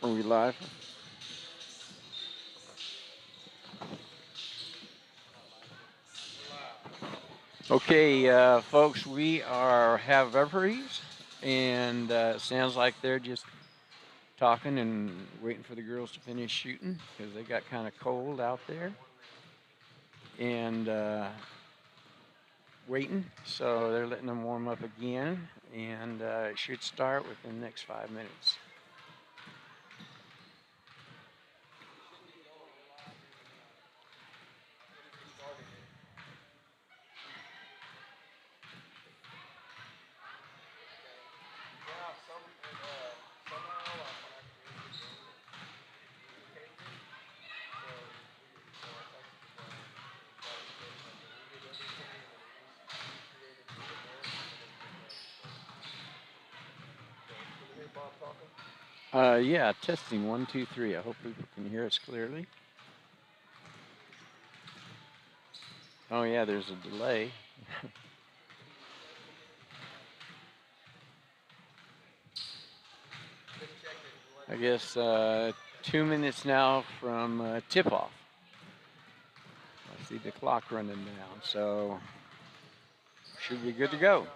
Are we live? Okay, folks, we have referees, and it sounds like they're just talking and waiting for the girls to finish shooting because they got kind of cold out there and waiting. So they're letting them warm up again, and it should start within the next 5 minutes. Yeah, testing 1, 2, 3. I hope people can hear us clearly. Oh yeah, there's a delay. I guess 2 minutes now from tip-off. I see the clock running down, so should be good to go.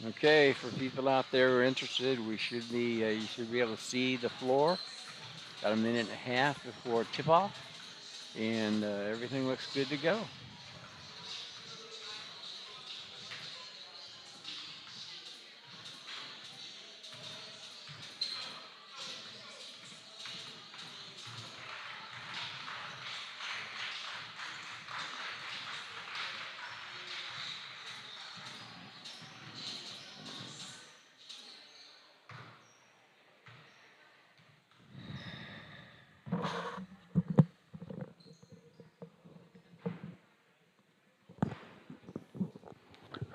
Okay, for people out there who are interested, you should be able to see the floor. Got a minute and a half before tip-off, and everything looks good to go.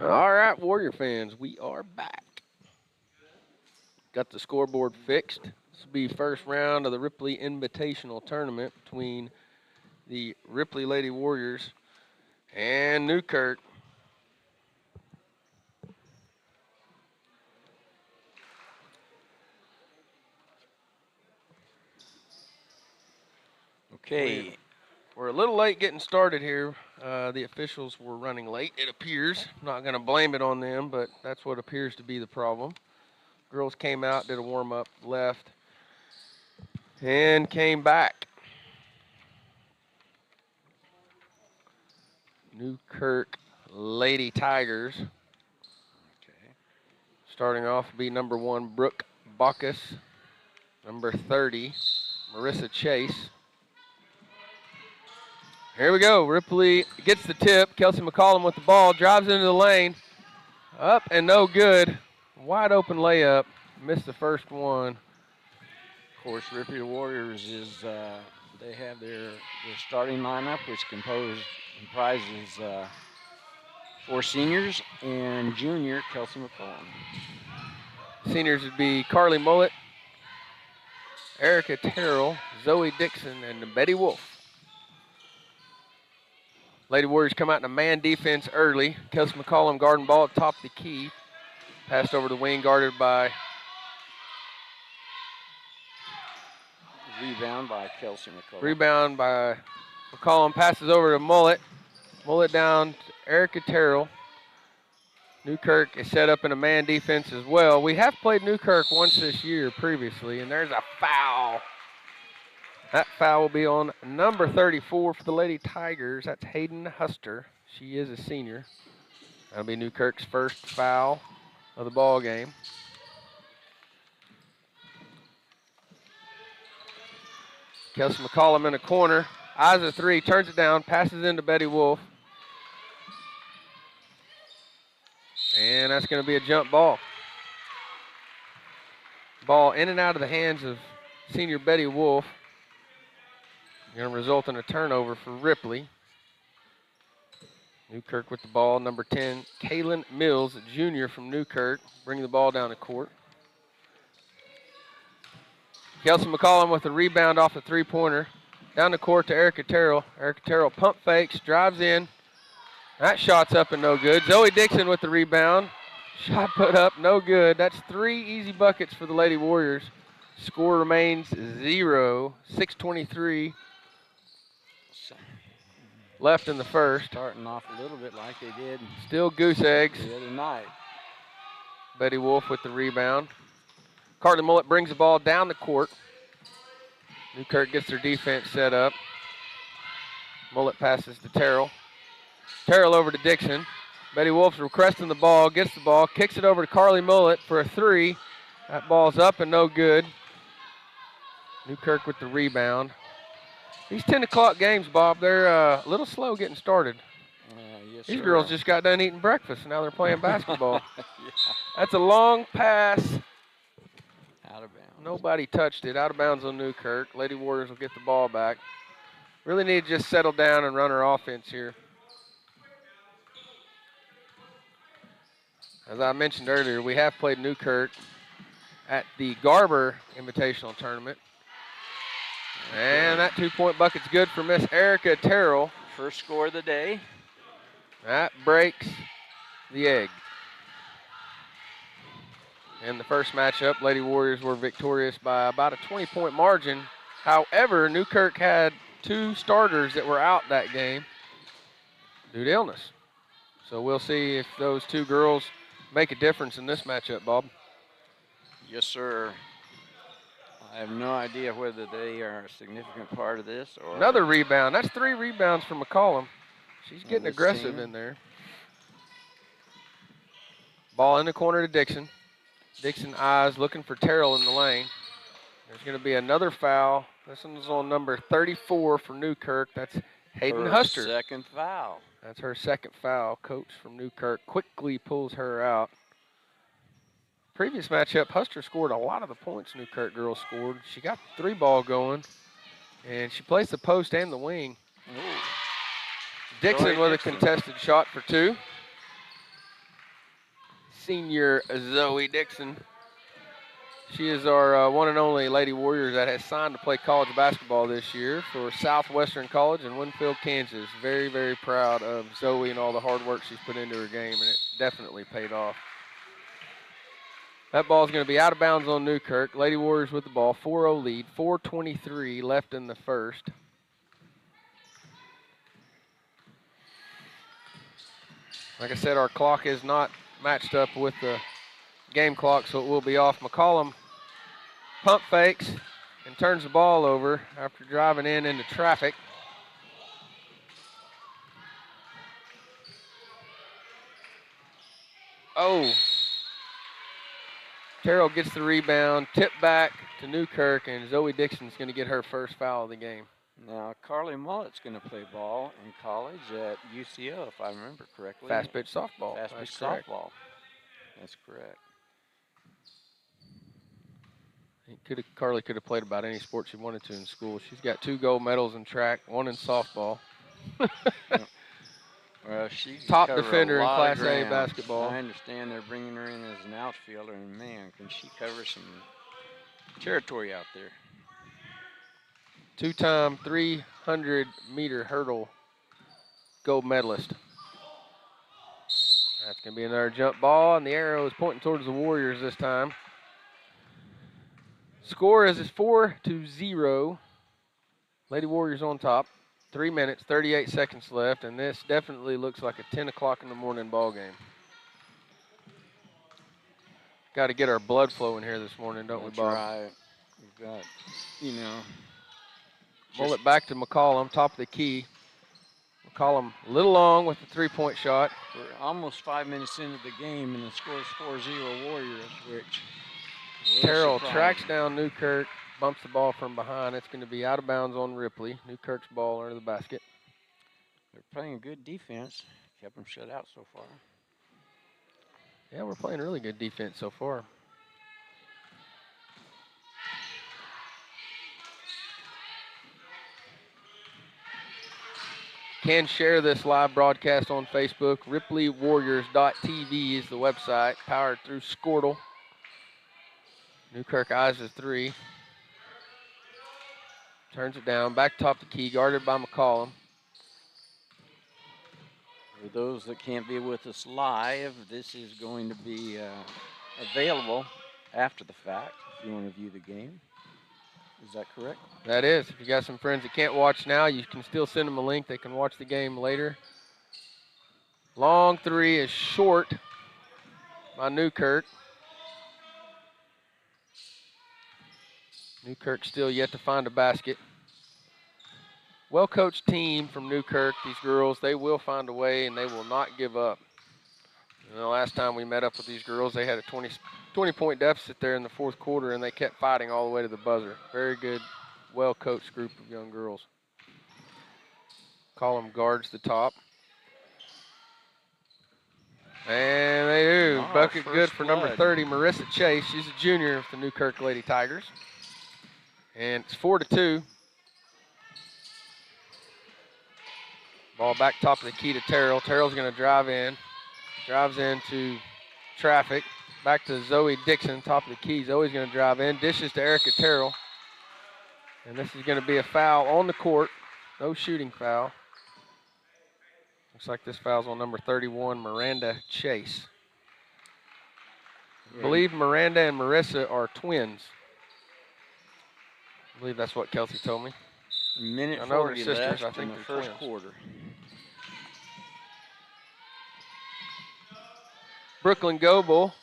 All right, Warrior fans, we are back. Got the scoreboard fixed. This will be first round of the Ripley Invitational Tournament between the Ripley Lady Warriors and Newkirk. Okay. We're a little late getting started here. The officials were running late, it appears. I'm not going to blame it on them, but that's what appears to be the problem. Girls came out, did a warm-up, left, and came back. Newkirk Lady Tigers. Okay. Starting off will be number 1, Brooke Bacchus. Number 30, Marissa Chase. Here we go. Ripley gets the tip. Kelsey McCollum with the ball, drives into the lane. Up and no good. Wide open layup. Missed the first one. Of course, Ripley Warriors they have their starting lineup, which comprises 4 seniors and junior Kelsey McCollum. Seniors would be Carly Mullet, Erica Terrell, Zoe Dixon, and Betty Wolf. Lady Warriors come out in a man defense early. Kelsey McCollum guarding ball at top of the key. Passed over the wing, guarded by. Rebound by Kelsey McCollum. Rebound by McCollum. Passes over to Mullet. Mullet down to Erica Terrell. Newkirk is set up in a man defense as well. We have played Newkirk once this year previously, and there's a foul. That foul will be on number 34 for the Lady Tigers. That's Hayden Huster. She is a senior. That'll be Newkirk's first foul of the ball game. Kelsey McCollum in the corner. Eyes a three, turns it down, passes into Betty Wolf. And that's going to be a jump ball. Ball in and out of the hands of senior Betty Wolf. Going to result in a turnover for Ripley. Newkirk with the ball. Number 10, Kaylin Mills, junior from Newkirk, bringing the ball down the court. Kelsey McCollum with a rebound off the three-pointer. Down the court to Erica Terrell. Erica Terrell pump fakes, drives in. That shot's up and no good. Zoe Dixon with the rebound. Shot put up, no good. That's 3 easy buckets for the Lady Warriors. Score remains 0. 6:23 left in the first. Starting off a little bit like they did Still goose eggs. the other night. Betty Wolf with the rebound. Carly Mullet brings the ball down the court. Newkirk gets their defense set up. Mullet passes to Terrell. Terrell over to Dixon. Betty Wolf's requesting the ball, gets the ball, kicks it over to Carly Mullet for a 3. That ball's up and no good. Newkirk with the rebound. These 10 o'clock games, Bob, they're a little slow getting started. Yes, These sir. girls just got done eating breakfast, and now they're playing basketball. Yeah. That's a long pass. Out of bounds. Nobody touched it. Out of bounds on Newkirk. Lady Warriors will get the ball back. Really need to just settle down and run our offense here. As I mentioned earlier, we have played Newkirk at the Garber Invitational Tournament. And that 2-point bucket's good for Miss Erica Terrell. First score of the day. That breaks the egg. In the first matchup, Lady Warriors were victorious by about a 20-point margin. However, Newkirk had 2 starters that were out that game due to illness. So we'll see if those 2 girls make a difference in this matchup, Bob. Yes, sir. I have no idea whether they are a significant part of this or Another rebound. That's 3 rebounds from McCollum. She's getting this aggressive team. in there. Ball in the corner to Dixon. Dixon eyes looking for Terrell in the lane. There's going to be another foul. This one's on number 34 for Newkirk. That's Hayden her Huster. second foul. That's her second foul. Coach from Newkirk quickly pulls her out. Previous matchup, Huster scored a lot of the points Newkirk girls scored. She got the 3-ball going, and she placed the post and the wing. Ooh. Dixon Zoe with Dixon. a contested shot for 2. Senior Zoe Dixon. She is our one and only Lady Warriors that has signed to play college basketball this year for Southwestern College in Winfield, Kansas. Very, very proud of Zoe and all the hard work she's put into her game, and it definitely paid off. That ball is going to be out of bounds on Newkirk. Lady Warriors with the ball, 4-0 lead, 4:23 left in the first. Like I said, our clock is not matched up with the game clock, so it will be off. McCollum pump fakes and turns the ball over after driving into traffic. Oh. Terrell gets the rebound, tip back to Newkirk, and Zoe Dixon's going to get her first foul of the game. Now, Carly Mullet's going to play ball in college at UCO, if I remember correctly. Fast pitch softball. Fast That's pitch correct. softball. That's correct. Carly could have played about any sport she wanted to in school. She's got 2 gold medals in track, 1 in softball. Well, she can Top cover defender a in lot Class of A ground. basketball. I understand they're bringing her in as an outfielder, and man, can she cover some territory out there. 2-time 300-meter hurdle gold medalist. That's going to be another jump ball, and the arrow is pointing towards the Warriors this time. Score is 4-0. Lady Warriors on top. 3 minutes, 38 seconds left, and this definitely looks like a 10 o'clock in the morning ball game. Got to get our blood flowing here this morning, don't we, Bob? That's right. We've got, you know. Mullet back to McCollum, top of the key. McCollum a little long with the 3-point shot. We're almost 5 minutes into the game, and the score is 4-0 Warriors, which is a little Terrell surprising. tracks down Newkirk, bumps the ball from behind. It's going to be out of bounds on Ripley. Newkirk's ball under the basket. They're playing good defense. Kept them shut out so far. Yeah, we're playing really good defense so far. Can share this live broadcast on Facebook. RipleyWarriors.tv is the website, powered through Squirtle. Newkirk eyes his 3. Turns it down. Back top the key, guarded by McCollum. For those that can't be with us live, this is going to be available after the fact if you want to view the game. Is that correct? That is. If you got some friends that can't watch now, you can still send them a link. They can watch the game later. Long three is short by Newkirk. Newkirk still yet to find a basket. Well-coached team from Newkirk, these girls, they will find a way and they will not give up. The last time we met up with these girls, they had a 20-point deficit there in the fourth quarter, and they kept fighting all the way to the buzzer. Very good, well-coached group of young girls. Column guards the top. And they do. Bucket good for number 30, Marissa Chase. She's a junior with the Newkirk Lady Tigers. And it's 4-2. Ball back top of the key to Terrell. Terrell's going to drive in. Drives into traffic. Back to Zoe Dixon, top of the key. Zoe's going to drive in. Dishes to Erica Terrell. And this is going to be a foul on the court. No shooting foul. Looks like this foul's on number 31, Miranda Chase. I believe Miranda and Marissa are twins. I believe that's what Kelsey told me. Minute I know 40 they're sisters. left I think in the they're first twins. quarter. Brooklyn Goebel,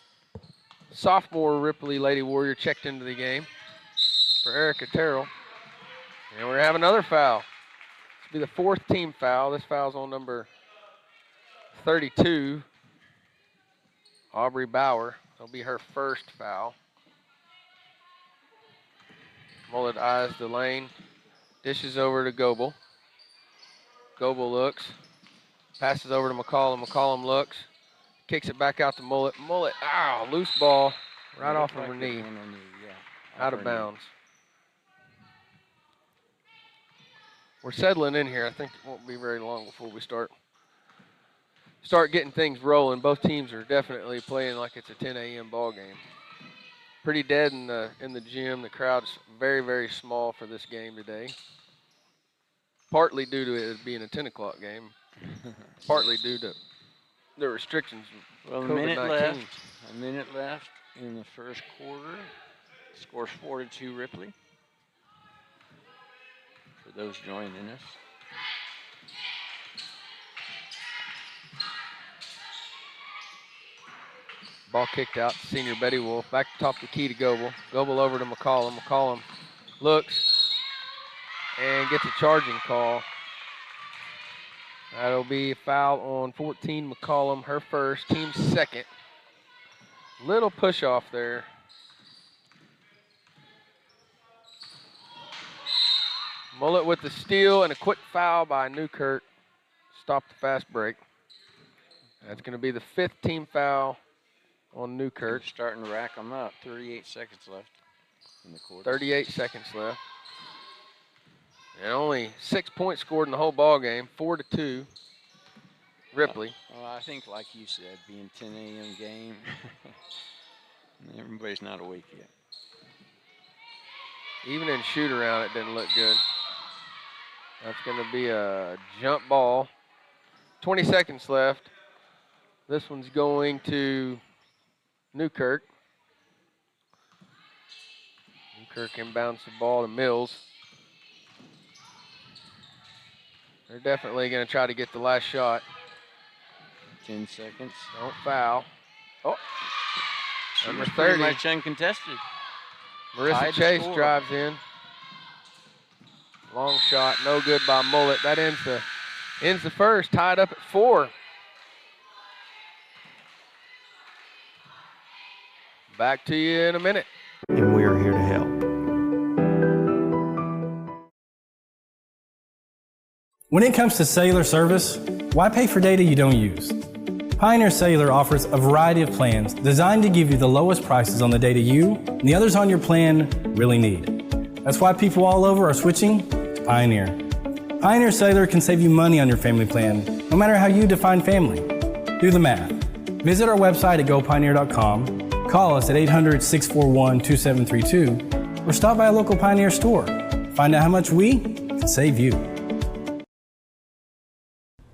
sophomore Ripley Lady Warrior, checked into the game for Erica Terrell. And we're having another foul. This will be the fourth team foul. This foul's on number 32, Aubrey Bauer. That'll be her first foul. Mullet eyes the lane. Dishes over to Goebel. Goebel looks. Passes over to McCollum. McCollum looks. Kicks it back out to Mullet. Mullet, loose ball right off of her knee. Out of bounds. We're settling in here. I think it won't be very long before we start getting things rolling. Both teams are definitely playing like it's a 10 a.m. ball game. Pretty dead in the gym. The crowd's very, very small for this game today. Partly due to it being a 10 o'clock game. Partly due to the restrictions. Well, a minute left. A minute left in the first quarter. Scores 4-2 Ripley. For those joining us. Ball kicked out to senior Betty Wolf. Back to top of the key to Goebel. Goebel over to McCollum. McCollum looks and gets a charging call. That'll be a foul on 14 McCollum, her first, team second. Little push off there. Mullet with the steal and a quick foul by Newkirk. Stop the fast break. That's going to be the fifth team foul on Newkirk. They're starting to rack them up. 38 seconds left in the quarter. 38 seconds left. And only 6 points scored in the whole ball game. 4-2. Ripley. Well, I think, like you said, being 10 a.m. game, everybody's not awake yet. Even in shoot around, it didn't look good. That's going to be a jump ball. 20 seconds left. This one's going to Newkirk. Newkirk inbounds the ball to Mills. They're definitely going to try to get the last shot. 10 seconds. Don't foul. Oh, Number number 30. 30. Much uncontested. Marissa Tied to Chase score. drives in. Long shot, no good by Mullet. That ends the first, tied up at 4. Back to you in a minute. And we are here to help. When it comes to cellular service, why pay for data you don't use? Pioneer Cellular offers a variety of plans designed to give you the lowest prices on the data you and the others on your plan really need. That's why people all over are switching to Pioneer. Pioneer Cellular can save you money on your family plan, no matter how you define family. Do the math. Visit our website at gopioneer.com, call us at 800-641-2732, or stop by a local Pioneer store. Find out how much we can save you.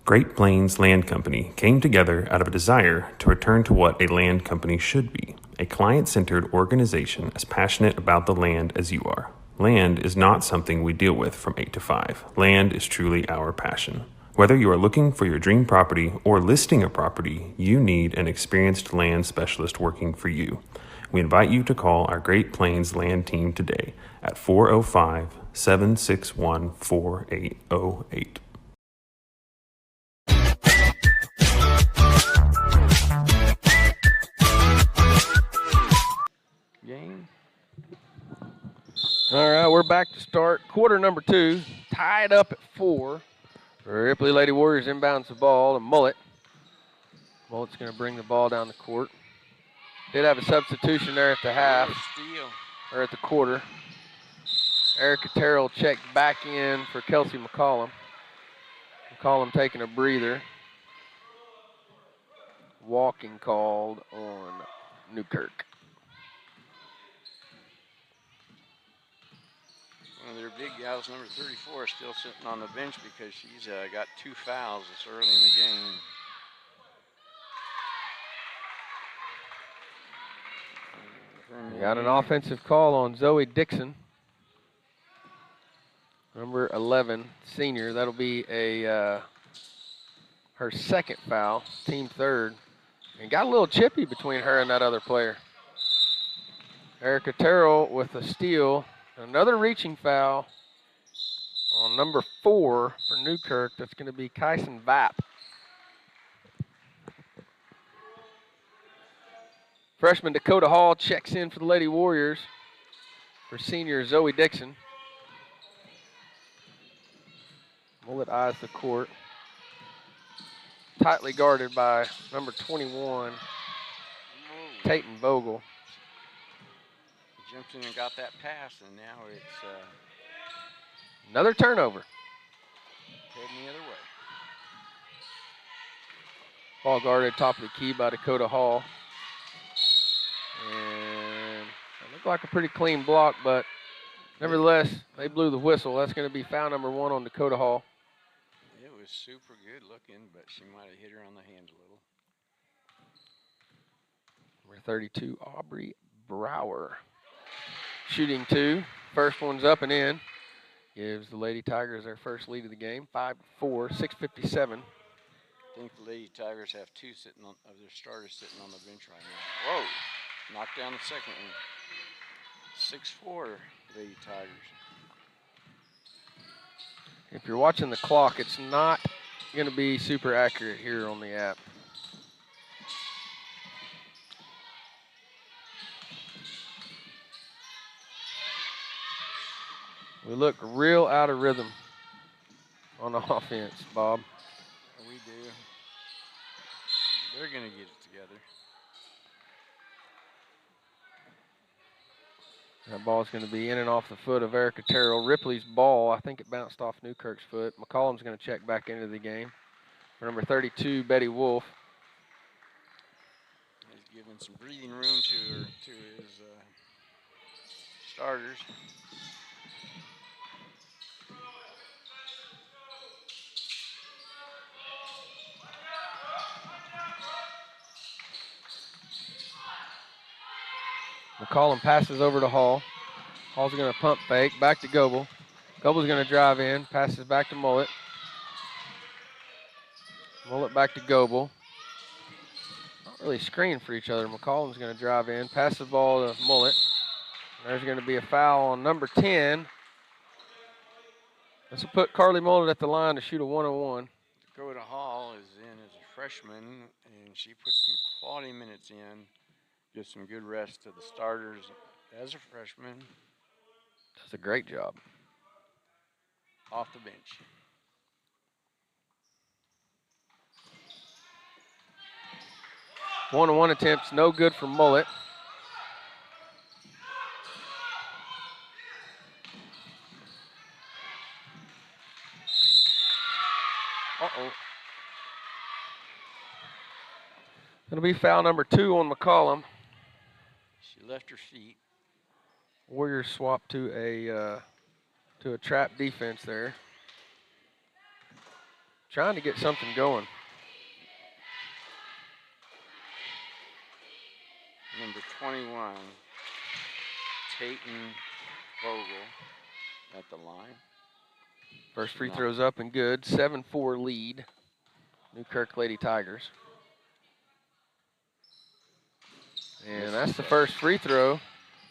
Great Plains Land Company came together out of a desire to return to what a land company should be, a client-centered organization as passionate about the land as you are. Land is not something we deal with from 8 to 5. Land is truly our passion. Whether you are looking for your dream property or listing a property, you need an experienced land specialist working for you. We invite you to call our Great Plains Land team today at 405-761-4808. Game. All right, we're back to start quarter number 2, tied up at 4. Ripley Lady Warriors inbounds the ball, and Mullet's going to bring the ball down the court. Did have a substitution there at the half, Steal. or at the quarter. Erica Terrell checked back in for Kelsey McCollum. McCollum taking a breather. Walking called on Newkirk. One of their big gals, number 34, is still sitting on the bench because she's got 2 fouls this early in the game. We got an offensive call on Zoe Dixon, number 11, senior. That'll be a her second foul, team third. And got a little chippy between her and that other player. Erica Terrell with a steal. Another reaching foul on number 4 for Newkirk. That's going to be Kyson Vapp. Freshman Dakota Hall checks in for the Lady Warriors for senior Zoe Dixon. Mullet eyes the court. Tightly guarded by number 21, Tayton Vogel. Jumped in and got that pass, and now it's Another turnover. heading the other way. Ball guarded top of the key by Dakota Hall. And it looked like a pretty clean block, but nevertheless, they blew the whistle. That's going to be foul number 1 on Dakota Hall. It was super good looking, but she might have hit her on the hand a little. Number 32, Aubrey Brower. Shooting 2. First one's up and in. Gives the Lady Tigers their first lead of the game, 5-4, 6:57. I think the Lady Tigers have 2 of their starters sitting on the bench right now. Whoa! Knocked down the second one. 6-4, Lady Tigers. If you're watching the clock, it's not going to be super accurate here on the app. We look real out of rhythm on the offense, Bob. We do. They're going to get it together. That ball's going to be in and off the foot of Erica Terrell. Ripley's ball, I think it bounced off Newkirk's foot. McCollum's going to check back into the game. For number 32, Betty Wolf. He's giving some breathing room to his starters. McCollum passes over to Hall. Hall's going to pump fake, back to Goebel. Goebel's going to drive in, passes back to Mullet. Mullet back to Goebel. Not really screening for each other. McCollum's going to drive in, pass the ball to Mullet. There's going to be a foul on number 10. This will put Carly Mullet at the line to shoot a 1-on-1. Dakota Hall is in as a freshman, and she puts some quality minutes in. Gives some good rest to the starters as a freshman. Does a great job. Off the bench. One-on-one attempts, no good for Mullet. Uh-oh. Going to be foul number 2 on McCollum. She left her feet. Warriors swap to to a trap defense there. Trying to get something going. Number 21, Tatum Vogel at the line. First free throw's up and good. 7-4 lead. Newkirk Lady Tigers. And that's the first free throw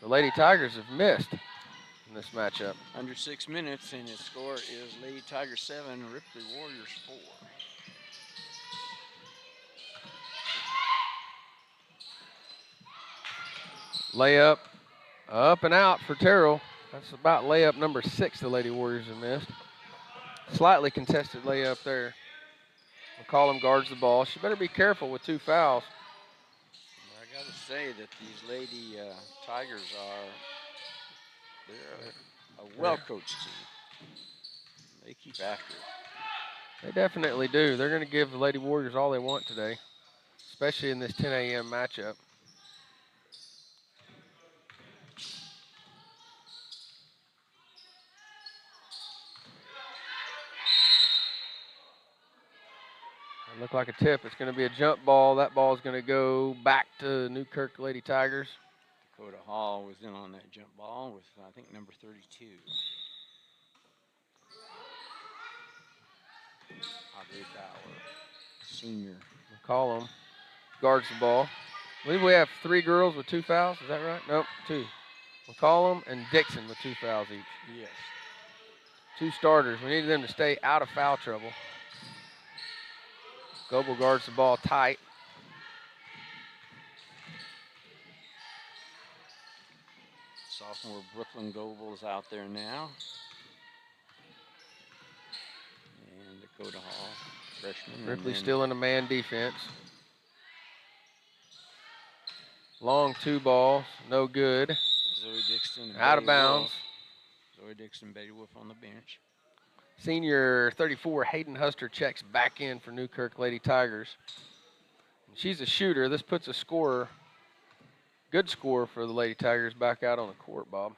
the Lady Tigers have missed in this matchup. Under 6 minutes, and the score is Lady Tigers 7, Ripley Warriors 4. Layup, up and out for Terrell. That's about layup number 6 the Lady Warriors have missed. Slightly contested layup there. McCollum guards the ball. She better be careful with 2 fouls. I got to say that these Lady Tigers they're a well-coached team. They keep after it. They definitely do. They're going to give the Lady Warriors all they want today, especially in this 10 a.m. matchup. It looked like a tip. It's going to be a jump ball. That ball is going to go back to Newkirk Lady Tigers. Dakota Hall was in on that jump ball with, I think, number 32. Audrey Bauer, senior. McCollum guards the ball. I believe we have 3 girls with 2 fouls. Is that right? Nope, 2. McCollum and Dixon with 2 fouls each. Yes. 2 starters. We need them to stay out of foul trouble. Goebel guards the ball tight. Sophomore Brooklyn Goebel is out there now. And Dakota Hall, freshman. Ripley still in a man defense. Long 2 balls, no good. Zoe Dixon. And Out of Betty bounds. Wolf. Zoe Dixon, Betty Wolf on the bench. Senior 34, Hayden Huster, checks back in for Newkirk Lady Tigers. She's a shooter. This puts a scorer, good scorer for the Lady Tigers back out on the court, Bob.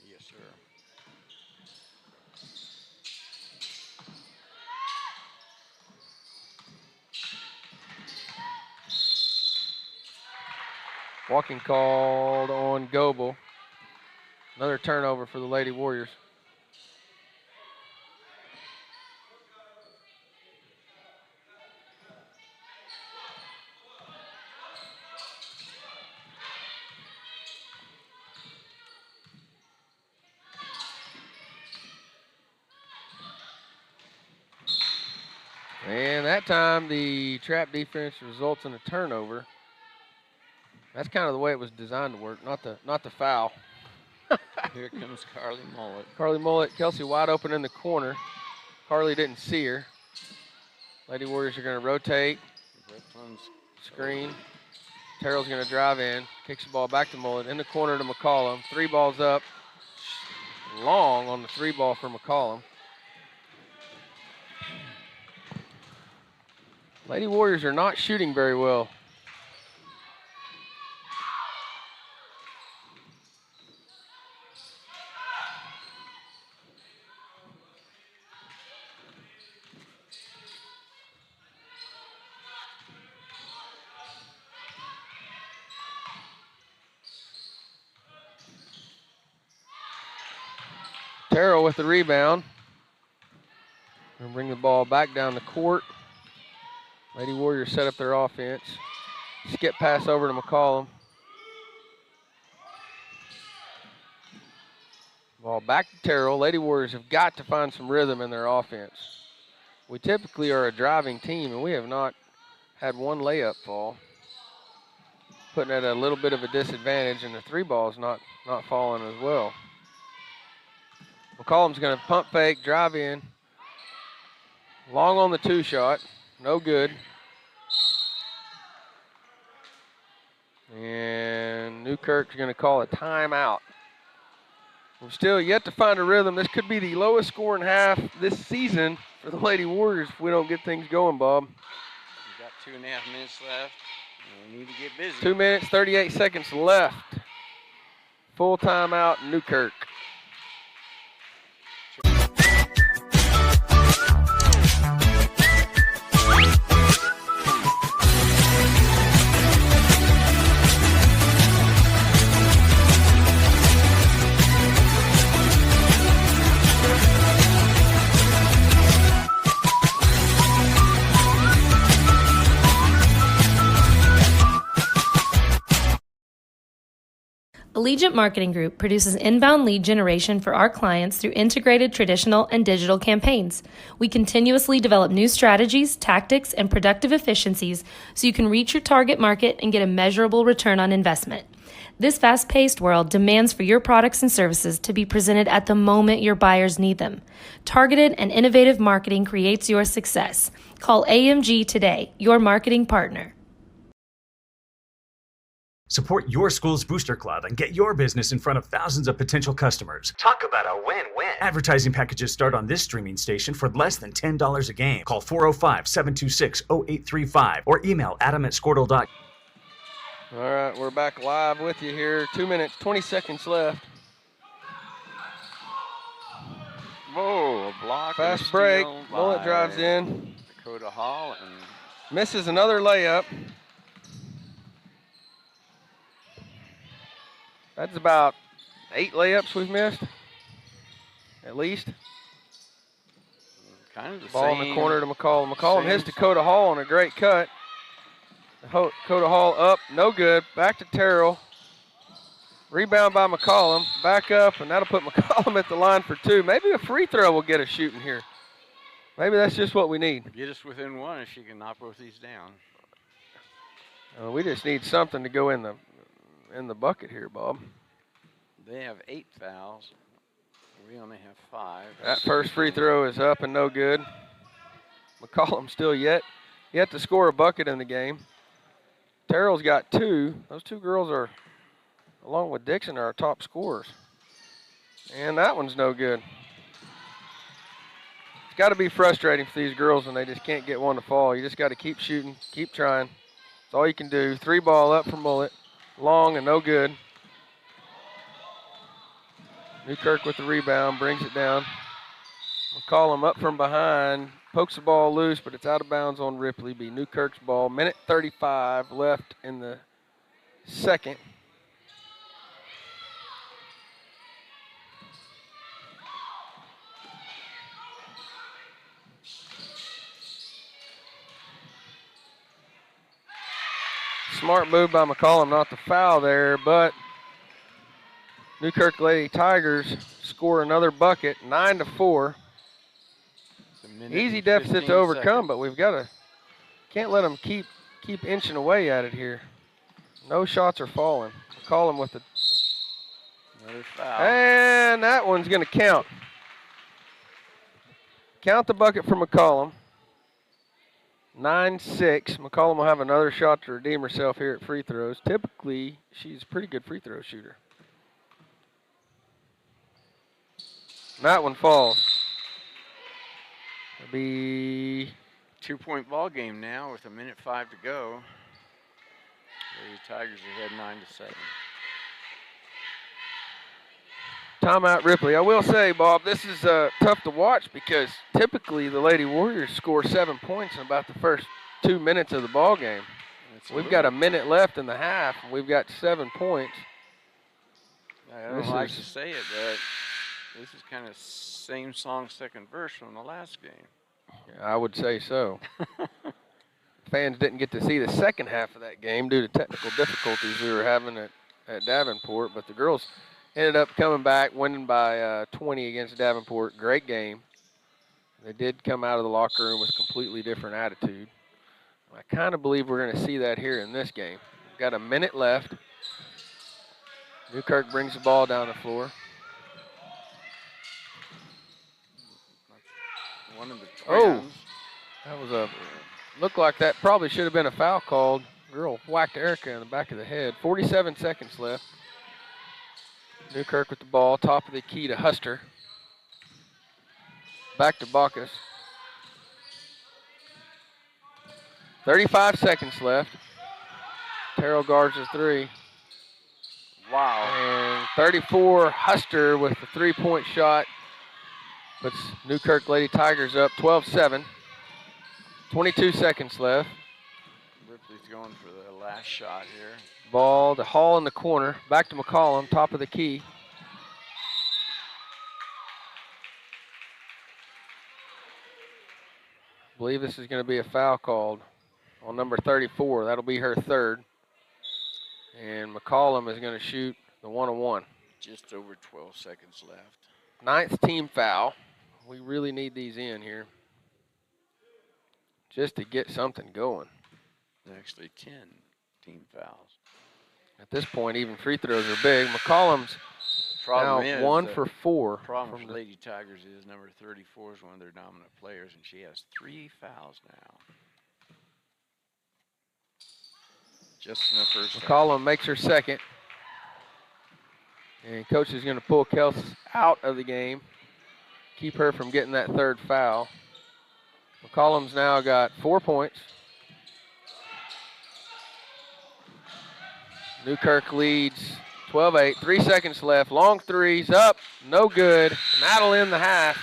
Yes, sir. Walking called on Goebel. Another turnover for the Lady Warriors. And that time the trap defense results in a turnover. That's kind of the way it was designed to work, not the foul. Here comes Carly Mullet. Carly Mullet, Kelsey wide open in the corner. Carly didn't see her. Lady Warriors are going to rotate. Brooklyn's Screen. Terrell's going to drive in. Kicks the ball back to Mullet. In the corner to McCollum. 3 balls up. Long on the 3 ball for McCollum. Lady Warriors are not shooting very well. Terrell with the rebound. And bring the ball back down the court. Lady Warriors set up their offense. Skip pass over to McCollum. Ball back to Terrell. Lady Warriors have got to find some rhythm in their offense. We typically are a driving team, and we have not had 1 layup fall. Putting at a little bit of a disadvantage, and the 3 ball is not falling as well. McCollum's going to pump fake, drive in. Long on the 2 shot. No good. And Newkirk's going to call a timeout. We're still yet to find a rhythm. This could be the lowest scoring half this season for the Lady Warriors if we don't get things going, Bob. We've got 2.5 minutes left. We need to get busy. 2 minutes, 38 seconds left. Full timeout, Newkirk. Allegiant Marketing Group produces inbound lead generation for our clients through integrated traditional and digital campaigns. We continuously develop new strategies, tactics, and productive efficiencies so you can reach your target market and get a measurable return on investment. This fast-paced world demands for your products and services to be presented at the moment your buyers need them. Targeted and innovative marketing creates your success. Call AMG today, your marketing partner. Support your school's booster club and get your business in front of thousands of potential customers. Talk about a win-win. Advertising packages start on this streaming station for less than $10 a game. Call 405-726-0835 or email adam@squirtle.com. All right, we're back live with you here. 2 minutes, 20 seconds left. Whoa, a block. Fast break. Mullet drives in. Dakota Hall and Misses another layup. That's about 8 layups we've missed, at least. kind of the Ball same. in the corner to McCollum. McCollum same hits Dakota Hall on a great cut. Dakota Hall up, no good. Back to Terrell. Rebound by McCollum. Back up, and that'll put McCollum at the line for 2. Maybe a free throw will get us shooting here. Maybe that's just what we need. Get us within 1 if she can knock both these down. We just need something to go in the bucket here, Bob. They have 8 fouls. We only have 5. That first free throw is up and no good. McCollum still yet to score a bucket in the game. Terrell's got 2. Those 2 girls are, along with Dixon, are our top scorers. And that one's no good. It's got to be frustrating for these girls when they just can't get one to fall. You just got to keep shooting, keep trying. That's all you can do. 3 ball up for Mullet. Long and no good. Newkirk with the rebound, brings it down. McCollum up from behind, pokes the ball loose, but it's out of bounds on Ripley. Be Newkirk's ball. Minute 35 left in the second. Smart move by McCollum not to foul there, but Newkirk Lady Tigers score another bucket, 9-4. Easy deficit to overcome, but we've got to, can't let them keep inching away at it here. No shots are falling. McCollum with Another foul. and that one's going to count. Count the bucket for McCollum. 9-6. McCollum will have another shot to redeem herself here at free throws. Typically, she's a pretty good free throw shooter. That one falls. It'll be 2-point ball game now with 1:05 to go. The Tigers ahead 9-7. timeout Ripley. I will say, Bob, this is tough to watch because typically the Lady Warriors score 7 points in about the first 2 minutes of the ball game. We've got a minute left in the half, and we've got 7 points. I don't like to say it, but this is kind of same song, second verse from the last game. I would say so. Fans didn't get to see the second half of that game due to technical difficulties we were having at Davenport, but the girls ended up coming back, winning by 20 against Davenport. Great game. They did come out of the locker room with a completely different attitude. I kind of believe we're going to see that here in this game. We've got a minute left. Newkirk brings the ball down the floor. One of the Oh, that was looked like that probably should have been a foul called. Girl whacked Erica in the back of the head. 47 seconds left. Newkirk with the ball, top of the key to Huster. Back to Bacchus. 35 seconds left. Terrell guards the 3. Wow. And 34, Huster with the 3-point shot. Puts Newkirk Lady Tigers up 12-7. 22 seconds left. Ripley's going for the last shot here. Ball to Hall in the corner. Back to McCollum, top of the key. I believe this is going to be a foul called on number 34. That'll be her third. And McCollum is going to shoot The 1-on-1. Just over 12 seconds left. 9th team foul. We really need these in here just to get something going. Actually, 10 team fouls. At this point, even free throws are big. McCollum's Problem now is 1 that for 4. Problem for Lady Tigers is number 34 is one of their dominant players, and she has 3 fouls now. Just in the first half. McCollum makes her second. And coach is going to pull Kels out of the game. Keep her from getting that 3rd foul. McCollum's now got 4 points. Newkirk leads 12-8. 3 seconds left. Long threes up. No good. And that'll end the half.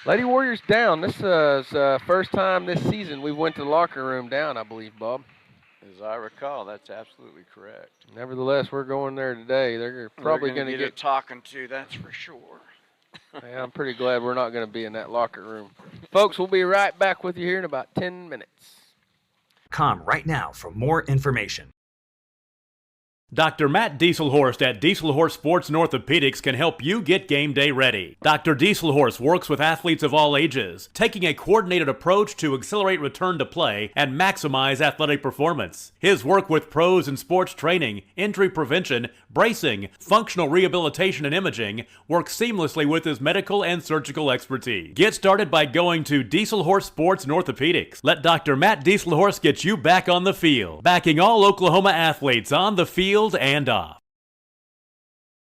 Lady Warriors down. This is first time this season we went to the locker room down, I believe, Bob. As I recall, that's absolutely correct. Nevertheless, we're going there today. They're probably going to get talking to, that's for sure. Yeah, I'm pretty glad we're not going to be in that locker room. Folks, we'll be right back with you here in about 10 minutes. Com right now for more information. Dr. Matt Dieselhorst at Dieselhorst Sports and Orthopedics can help you get game day ready. Dr. Dieselhorst works with athletes of all ages, taking a coordinated approach to accelerate return to play and maximize athletic performance. His work with pros in sports training, injury prevention, bracing, functional rehabilitation, and imaging works seamlessly with his medical and surgical expertise. Get started by going to Dieselhorst Sports and Orthopedics. Let Dr. Matt Dieselhorst get you back on the field, backing all Oklahoma athletes on the field and off.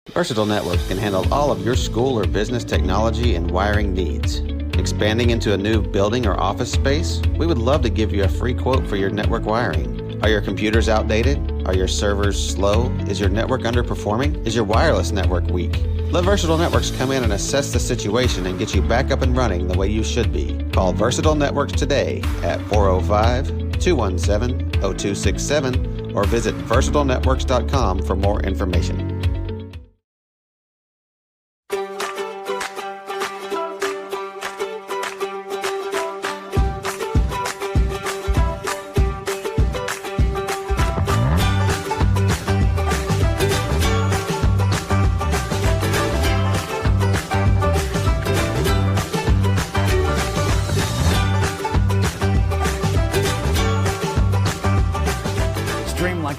Versatile Networks can handle all of your school or business technology and wiring needs. Expanding into a new building or office space? We would love to give you a free quote for your network wiring. Are your computers outdated? Are your servers slow? Is your network underperforming? Is your wireless network weak? Let Versatile Networks come in and assess the situation and get you back up and running the way you should be. Call Versatile Networks today at 405-217-0267 or visit versatilenetworks.com for more information.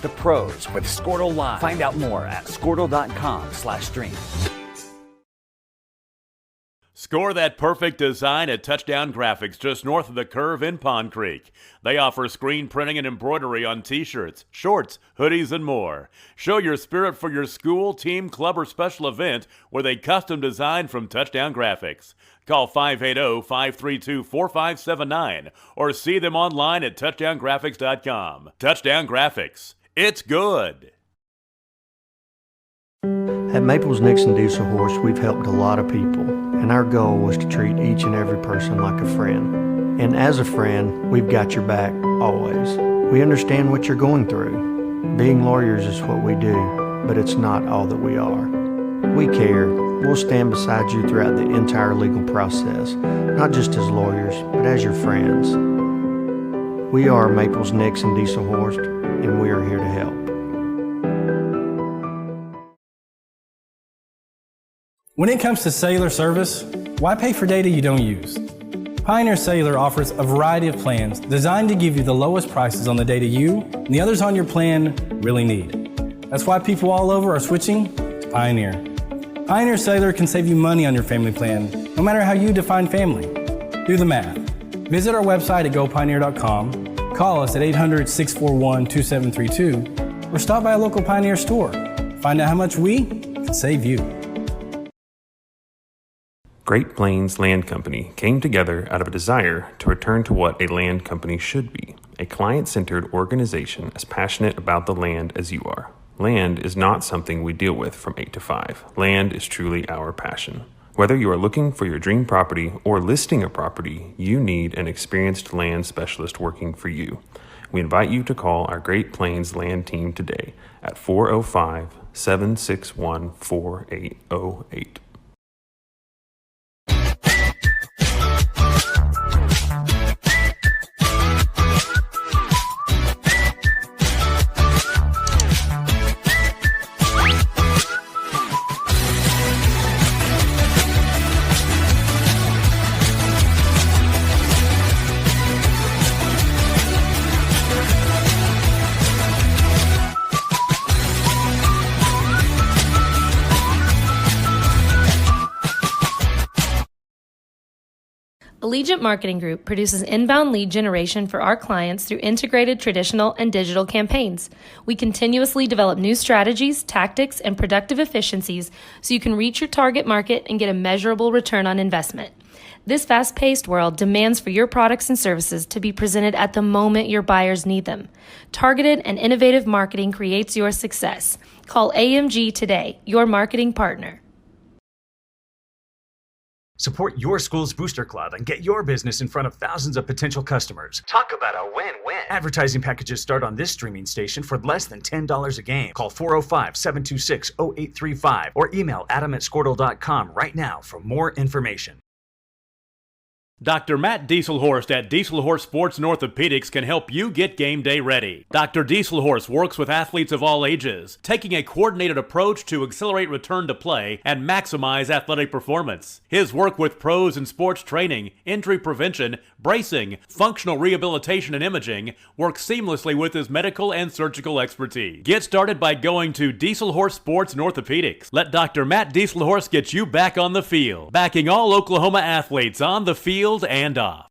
The pros with Squirtle Live. Find out more at squirtle.com/stream. Score that perfect design at Touchdown Graphics just north of the curve in Pond Creek. They offer screen printing and embroidery on t-shirts, shorts, hoodies, and more. Show your spirit for your school, team, club, or special event with a custom design from Touchdown Graphics. Call 580-532-4579 or see them online at touchdowngraphics.com. Touchdown Graphics. It's good. At Maples Nixon Diesel Horse, we've helped a lot of people, and our goal was to treat each and every person like a friend. And as a friend, we've got your back, always. We understand what you're going through. Being lawyers is what we do, but it's not all that we are. We care. We'll stand beside you throughout the entire legal process, not just as lawyers, but as your friends. We are Maples Nixon Diesel Horse, and we are here to help. When it comes to cellular service, why pay for data you don't use? Pioneer Cellular offers a variety of plans designed to give you the lowest prices on the data you and the others on your plan really need. That's why people all over are switching to Pioneer. Pioneer Cellular can save you money on your family plan, no matter how you define family. Do the math. Visit our website at gopioneer.com, call us at 800-641-2732, or stop by a local Pioneer store. Find out how much we can save you. Great Plains Land Company came together out of a desire to return to what a land company should be, a client-centered organization as passionate about the land as you are. Land is not something we deal with from 8 to 5. Land is truly our passion. Whether you are looking for your dream property or listing a property, you need an experienced land specialist working for you. We invite you to call our Great Plains Land team today at 405-761-4808. Allegiant Marketing Group produces inbound lead generation for our clients through integrated traditional and digital campaigns. We continuously develop new strategies, tactics, and productive efficiencies so you can reach your target market and get a measurable return on investment. This fast-paced world demands for your products and services to be presented at the moment your buyers need them. Targeted and innovative marketing creates your success. Call AMG today, your marketing partner. Support your school's booster club and get your business in front of thousands of potential customers. Talk about a win-win. Advertising packages start on this streaming station for less than $10 a game. Call 405-726-0835 or email adam@squirtle.com right now for more information. Dr. Matt Dieselhorst at Dieselhorst Sports and Orthopedics can help you get game day ready. Dr. Dieselhorst works with athletes of all ages, taking a coordinated approach to accelerate return to play and maximize athletic performance. His work with pros in sports training, injury prevention, bracing, functional rehabilitation, and imaging works seamlessly with his medical and surgical expertise. Get started by going to Dieselhorst Sports and Orthopedics. Let Dr. Matt Dieselhorst get you back on the field, backing all Oklahoma athletes on the field and off.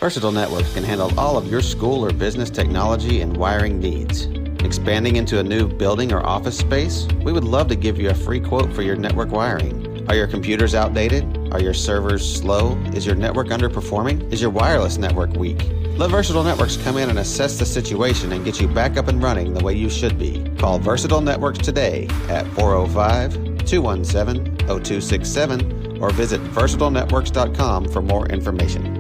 Versatile Networks can handle all of your school or business technology and wiring needs. Expanding into a new building or office space? We would love to give you a free quote for your network wiring. Are your computers outdated? Are your servers slow? Is your network underperforming? Is your wireless network weak? Let Versatile Networks come in and assess the situation and get you back up and running the way you should be. Call Versatile Networks today at 405-217-0267 or visit versatilenetworks.com for more information.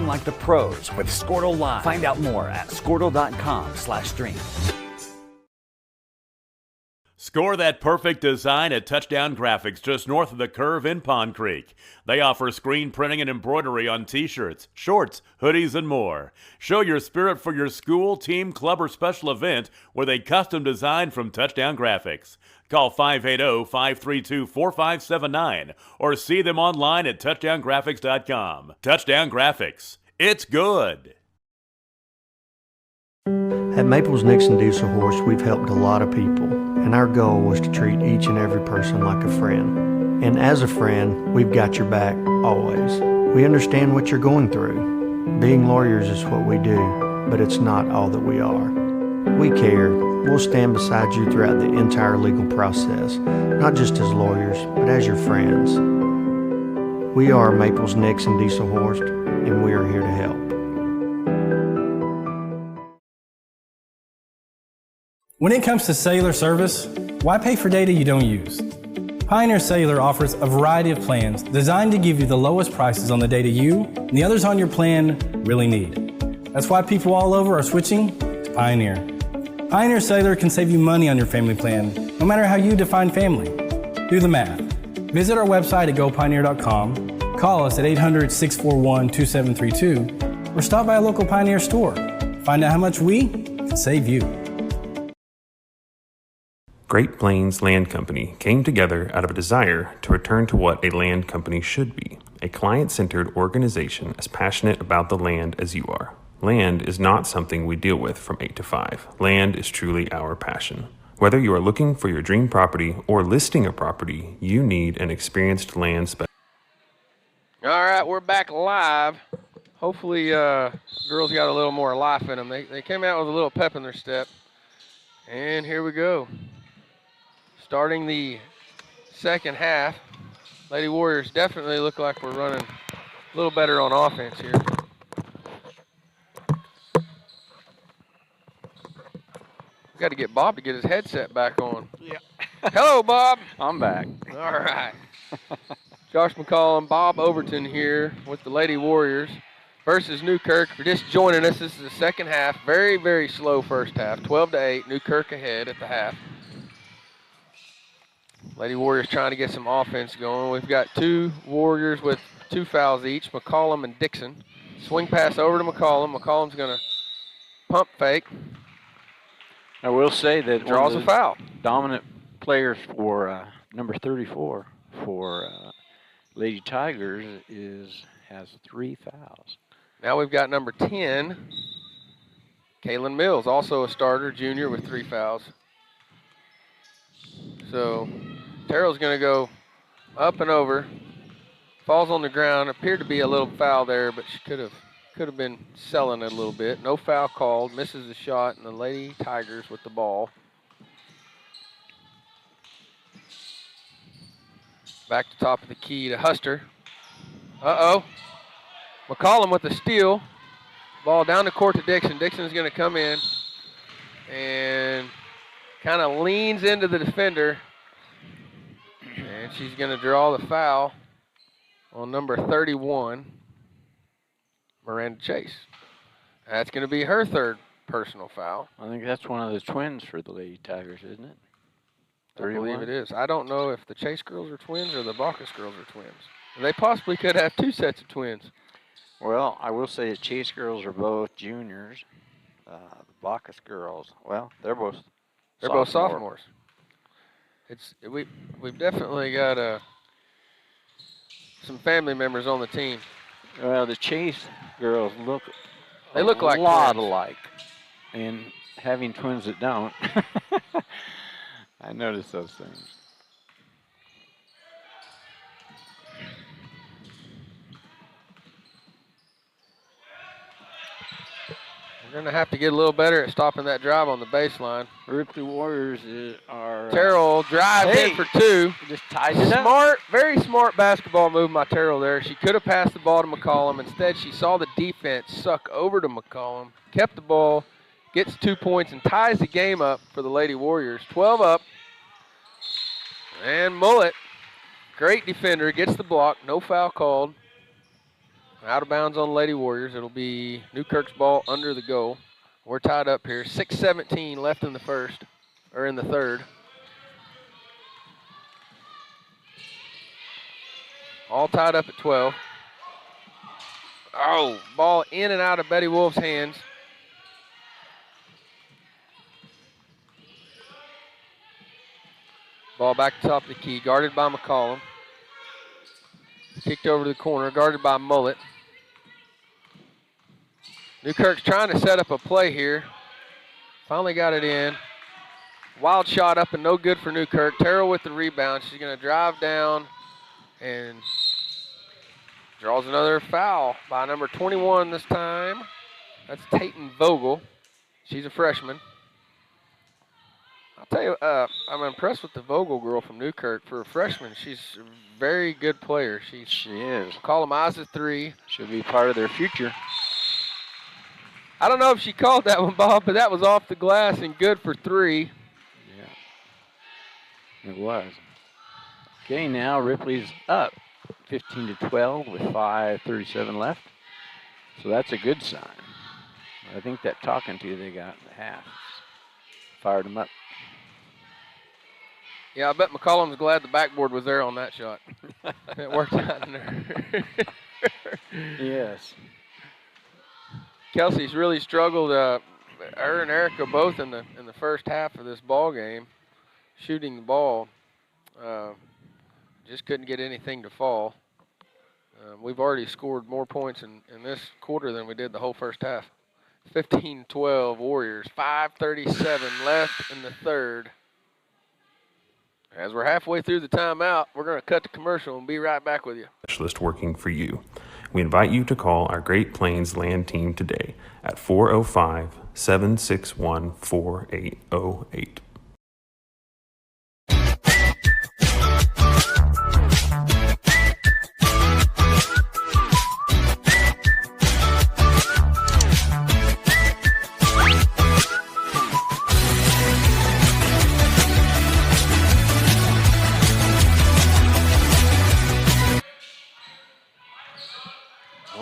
Like the pros with Squirtle Live. Find out more at squirtle.com/stream. Score that perfect design at Touchdown Graphics just north of the curve in Pond Creek. They offer screen printing and embroidery on t-shirts, shorts, hoodies, and more. Show your spirit for your school, team, club, or special event with a custom design from Touchdown Graphics. Call 580-532-4579 or see them online at touchdowngraphics.com. Touchdown Graphics. It's good. At Maples Nixon Diesel Horse, we've helped a lot of people, and our goal was to treat each and every person like a friend. And as a friend, we've got your back always. We understand what you're going through. Being lawyers is what we do, but it's not all that we are. We care. We'll stand beside you throughout the entire legal process, not just as lawyers, but as your friends. We are Maples Nixon Diesel Horse, and we are here to help. When it comes to cellular service, why pay for data you don't use? Pioneer Cellular offers a variety of plans designed to give you the lowest prices on the data you and the others on your plan really need. That's why people all over are switching to Pioneer. Pioneer Cellular can save you money on your family plan, no matter how you define family. Do the math. Visit our website at gopioneer.com, call us at 800-641-2732, or stop by a local Pioneer store. Find out how much we can save you. Great Plains Land Company came together out of a desire to return to what a land company should be, a client-centered organization as passionate about the land as you are. Land is not something we deal with from 8 to 5. Land is truly our passion. Whether you are looking for your dream property or listing a property, you need an experienced land specialist. All right, we're back live. Hopefully girls got a little more life in them. They came out with a little pep in their step. And here we go. Starting the second half, Lady Warriors definitely look like we're running a little better on offense here. Got to get Bob to get his headset back on. Yeah. Hello, Bob. I'm back. All right. Josh McCollum, Bob Overton here with the Lady Warriors versus Newkirk. For just joining us, this is the second half. Very, very slow first half. 12-8, Newkirk ahead at the half. Lady Warriors trying to get some offense going. We've got two Warriors with 2 fouls each, McCollum and Dixon. Swing pass over to McCollum. McCollum's going to pump fake. I will say that Draws a foul. Dominant players for number 34 for Lady Tigers has 3 fouls. Now we've got number 10, Kaylin Mills, also a starter, junior with 3 fouls. So Terrell's going to go up and over, falls on the ground. Appeared to be a little foul there, but she could have been selling it a little bit. No foul called, misses the shot, and the Lady Tigers with the ball. Back to top of the key to Huster. Uh-oh. McCollum with the steal. Ball down the court to Dixon. Dixon is going to come in and kind of leans into the defender. And she's going to draw the foul on number 31, Miranda Chase. That's going to be her 3rd personal foul. I think that's one of the twins for the Lady Tigers, isn't it? I believe it is. I don't know if the Chase girls are twins or the Bacchus girls are twins. They possibly could have 2 sets of twins. Well, I will say the Chase girls are both juniors. The Bacchus girls, well, they're both sophomores. We've definitely got some family members on the team. Well, the Chase girls look like a lot twins. alike, and having twins that don't, I noticed those things. We're going to have to get a little better at stopping that drive on the baseline. Ripley Warriors are... Terrell drives in for 2. Just tied it up. Very smart basketball move by Terrell there. She could have passed the ball to McCollum. Instead, she saw the defense suck over to McCollum, kept the ball, gets 2 points, and ties the game up for the Lady Warriors. 12 up. And Mullet, great defender, gets the block. No foul called. Out of bounds on the Lady Warriors. It'll be Newkirk's ball under the goal. We're tied up here. 6:17 left in the third. All tied up at 12. Oh, ball in and out of Betty Wolf's hands. Ball back to top of the key, guarded by McCollum. Kicked over to the corner, guarded by Mullet. Newkirk's trying to set up a play here. Finally got it in. Wild shot up and no good for Newkirk. Terrell with the rebound. She's going to drive down and draws another foul by number 21 this time. That's Tayton Vogel. She's a freshman. I'll tell you, I'm impressed with the Vogel girl from Newkirk. For a freshman, she's a very good player. She is. Call them eyes at 3. Should be part of their future. I don't know if she called that one, Bob, but that was off the glass and good for 3. Yeah, it was. Okay, now Ripley's up 15-12 with 5:37 left. So that's a good sign. I think that talking to they got in the half fired them up. Yeah, I bet McCollum's glad the backboard was there on that shot. It worked out in there. Yes. Kelsey's really struggled. Her and Erica both in the first half of this ball game, shooting the ball. Just couldn't get anything to fall. We've already scored more points in this quarter than we did the whole first half. 15-12 Warriors. 5:37 left in the third. As we're halfway through the timeout, we're going to cut the commercial and be right back with you. Specialist working for you. We invite you to call our Great Plains Land Team today at 405-761-4808.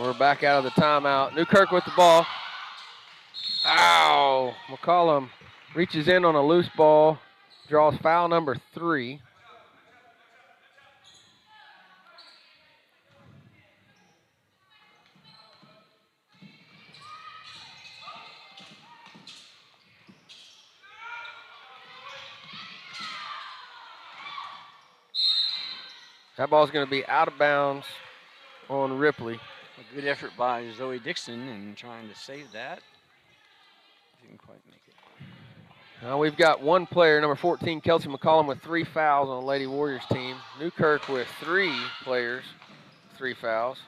We're back out of the timeout. Newkirk with the ball. Ow! McCollum reaches in on a loose ball, draws foul number 3. That ball's going to be out of bounds on Ripley. A good effort by Zoe Dixon in trying to save that. Didn't quite make it. Now we've got one player, number 14, Kelsey McCollum, with 3 fouls on the Lady Warriors team. Newkirk with 3 players, 3 fouls.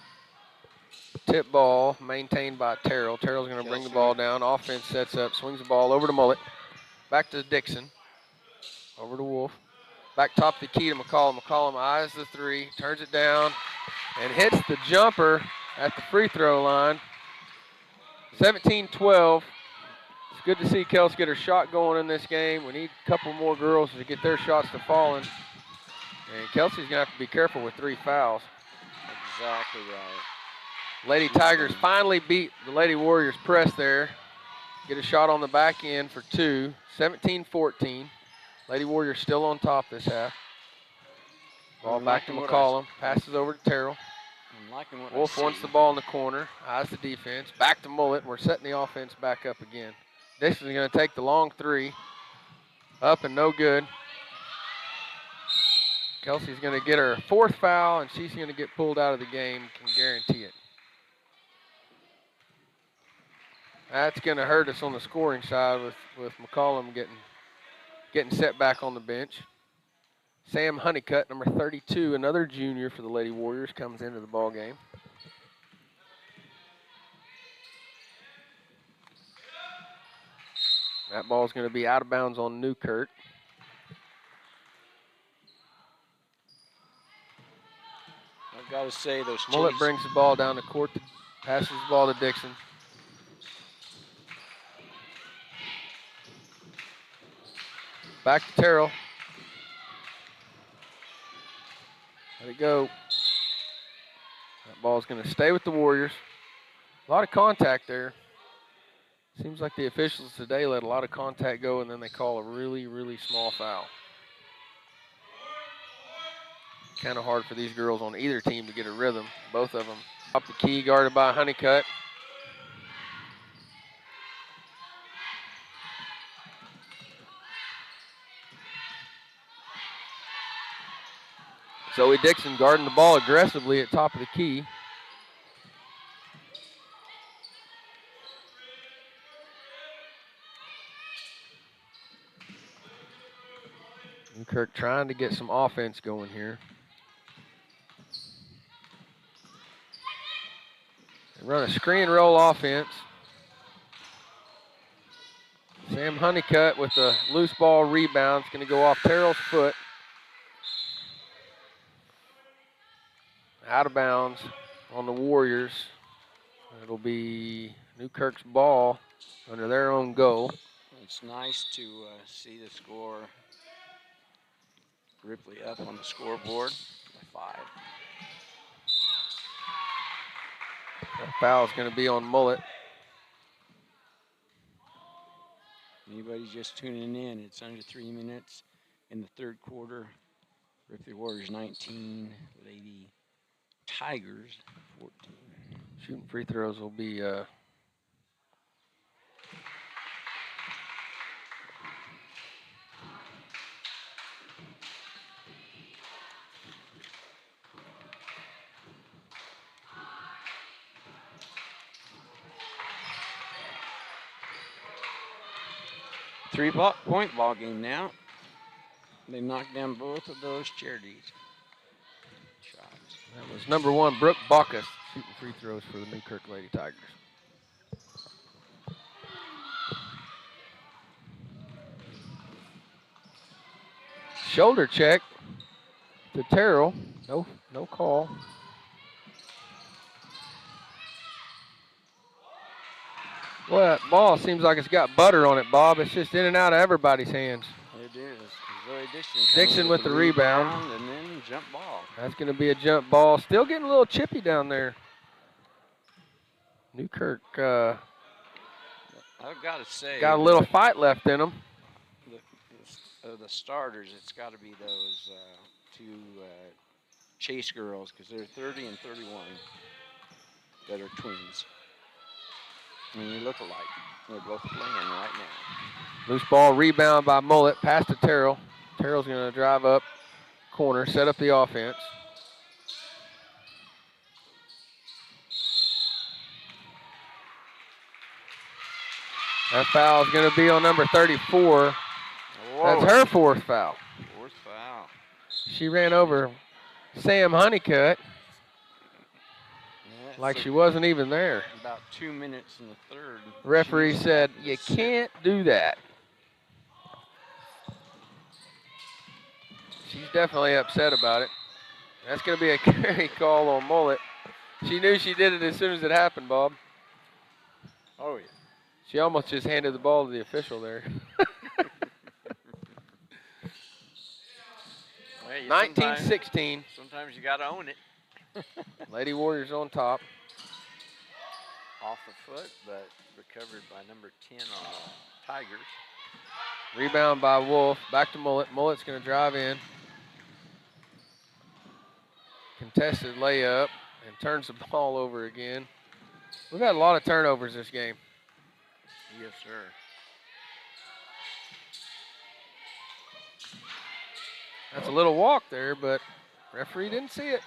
Tip ball maintained by Terrell. Terrell's going to bring the ball down. Offense sets up, swings the ball over to Mullet. Back to Dixon. Over to Wolf. Back top the key to McCollum. McCollum eyes the 3, turns it down, and hits the jumper at the free throw line. 17-12. It's good to see Kelsey get her shot going in this game. We need a couple more girls to get their shots to falling. And Kelsey's going to have to be careful with 3 fouls. Exactly right. Lady Tigers finally beat the Lady Warriors press there. Get a shot on the back end for 2. 17-14. Lady Warriors still on top this half. Ball back to McCollum. Passes over to Terrell. Wolf wants the ball in the corner. Eyes the defense. Back to Mullet. We're setting the offense back up again. Dixon's going to take the long 3. Up and no good. Kelsey's going to get her 4th foul, and she's going to get pulled out of the game. Can guarantee it. That's going to hurt us on the scoring side with McCollum getting set back on the bench. Sam Honeycutt, number 32, another junior for the Lady Warriors, comes into the ball game. That ball's going to be out of bounds on Newkirk. I've got to say those Mullet brings the ball down the court, passes the ball to Dixon. Back to Terrell. Let it go. That ball's going to stay with the Warriors. A lot of contact there. Seems like the officials today let a lot of contact go, and then they call a really, really small foul. Kind of hard for these girls on either team to get a rhythm. Both of them. Up the key, guarded by Honeycutt. Zoe Dixon guarding the ball aggressively at top of the key. Newkirk trying to get some offense going here. They run a screen roll offense. Sam Honeycutt with a loose ball rebound. It's going to go off Terrell's foot. Out of bounds on the Warriors. It'll be Newkirk's ball under their own goal. It's nice to see the score. Ripley up on the scoreboard by 5. That foul's going to be on Mullet. Anybody just tuning in, it's under 3 minutes in the 3rd quarter. Ripley Warriors 19, Lady Tigers 14. Shooting free throws will be 3-point ball game now. They knocked down both of those charities. Shots. That was number 1, Brooke Bacchus, shooting free throws for the Newkirk Lady Tigers. Shoulder check to Terrell. No call. Well, that ball seems like it's got butter on it, Bob. It's just in and out of everybody's hands. It is. Zoe Dixon with the rebound. And then jump ball. That's going to be a jump ball. Still getting a little chippy down there. Newkirk I've got to say. Got a little fight left in them. The starters, it's got to be those 2 Chase girls, because they're 30 and 31 that are twins. I mean, they look alike. They're both playing right now. Loose ball rebound by Mullet. Pass to Terrell. Terrell's going to drive up corner, set up the offense. That foul is going to be on number 34. Whoa. That's her fourth foul. Fourth foul. She ran over Sam Honeycutt like she wasn't even there. About 2 minutes in the third. The referee said, you can't do that. She's definitely upset about it. That's going to be a carry call on Mullet. She knew she did it as soon as it happened, Bob. Oh, yeah. She almost just handed the ball to the official there. 19-16. Sometimes you got to own it. Lady Warriors on top. Off the foot, but recovered by number 10 on the Tigers. Rebound by Wolf. Back to Mullet. Mullet's going to drive in. Contested layup and turns the ball over again. We've had a lot of turnovers this game. Yes, sir. That's a little walk there, but referee didn't see it.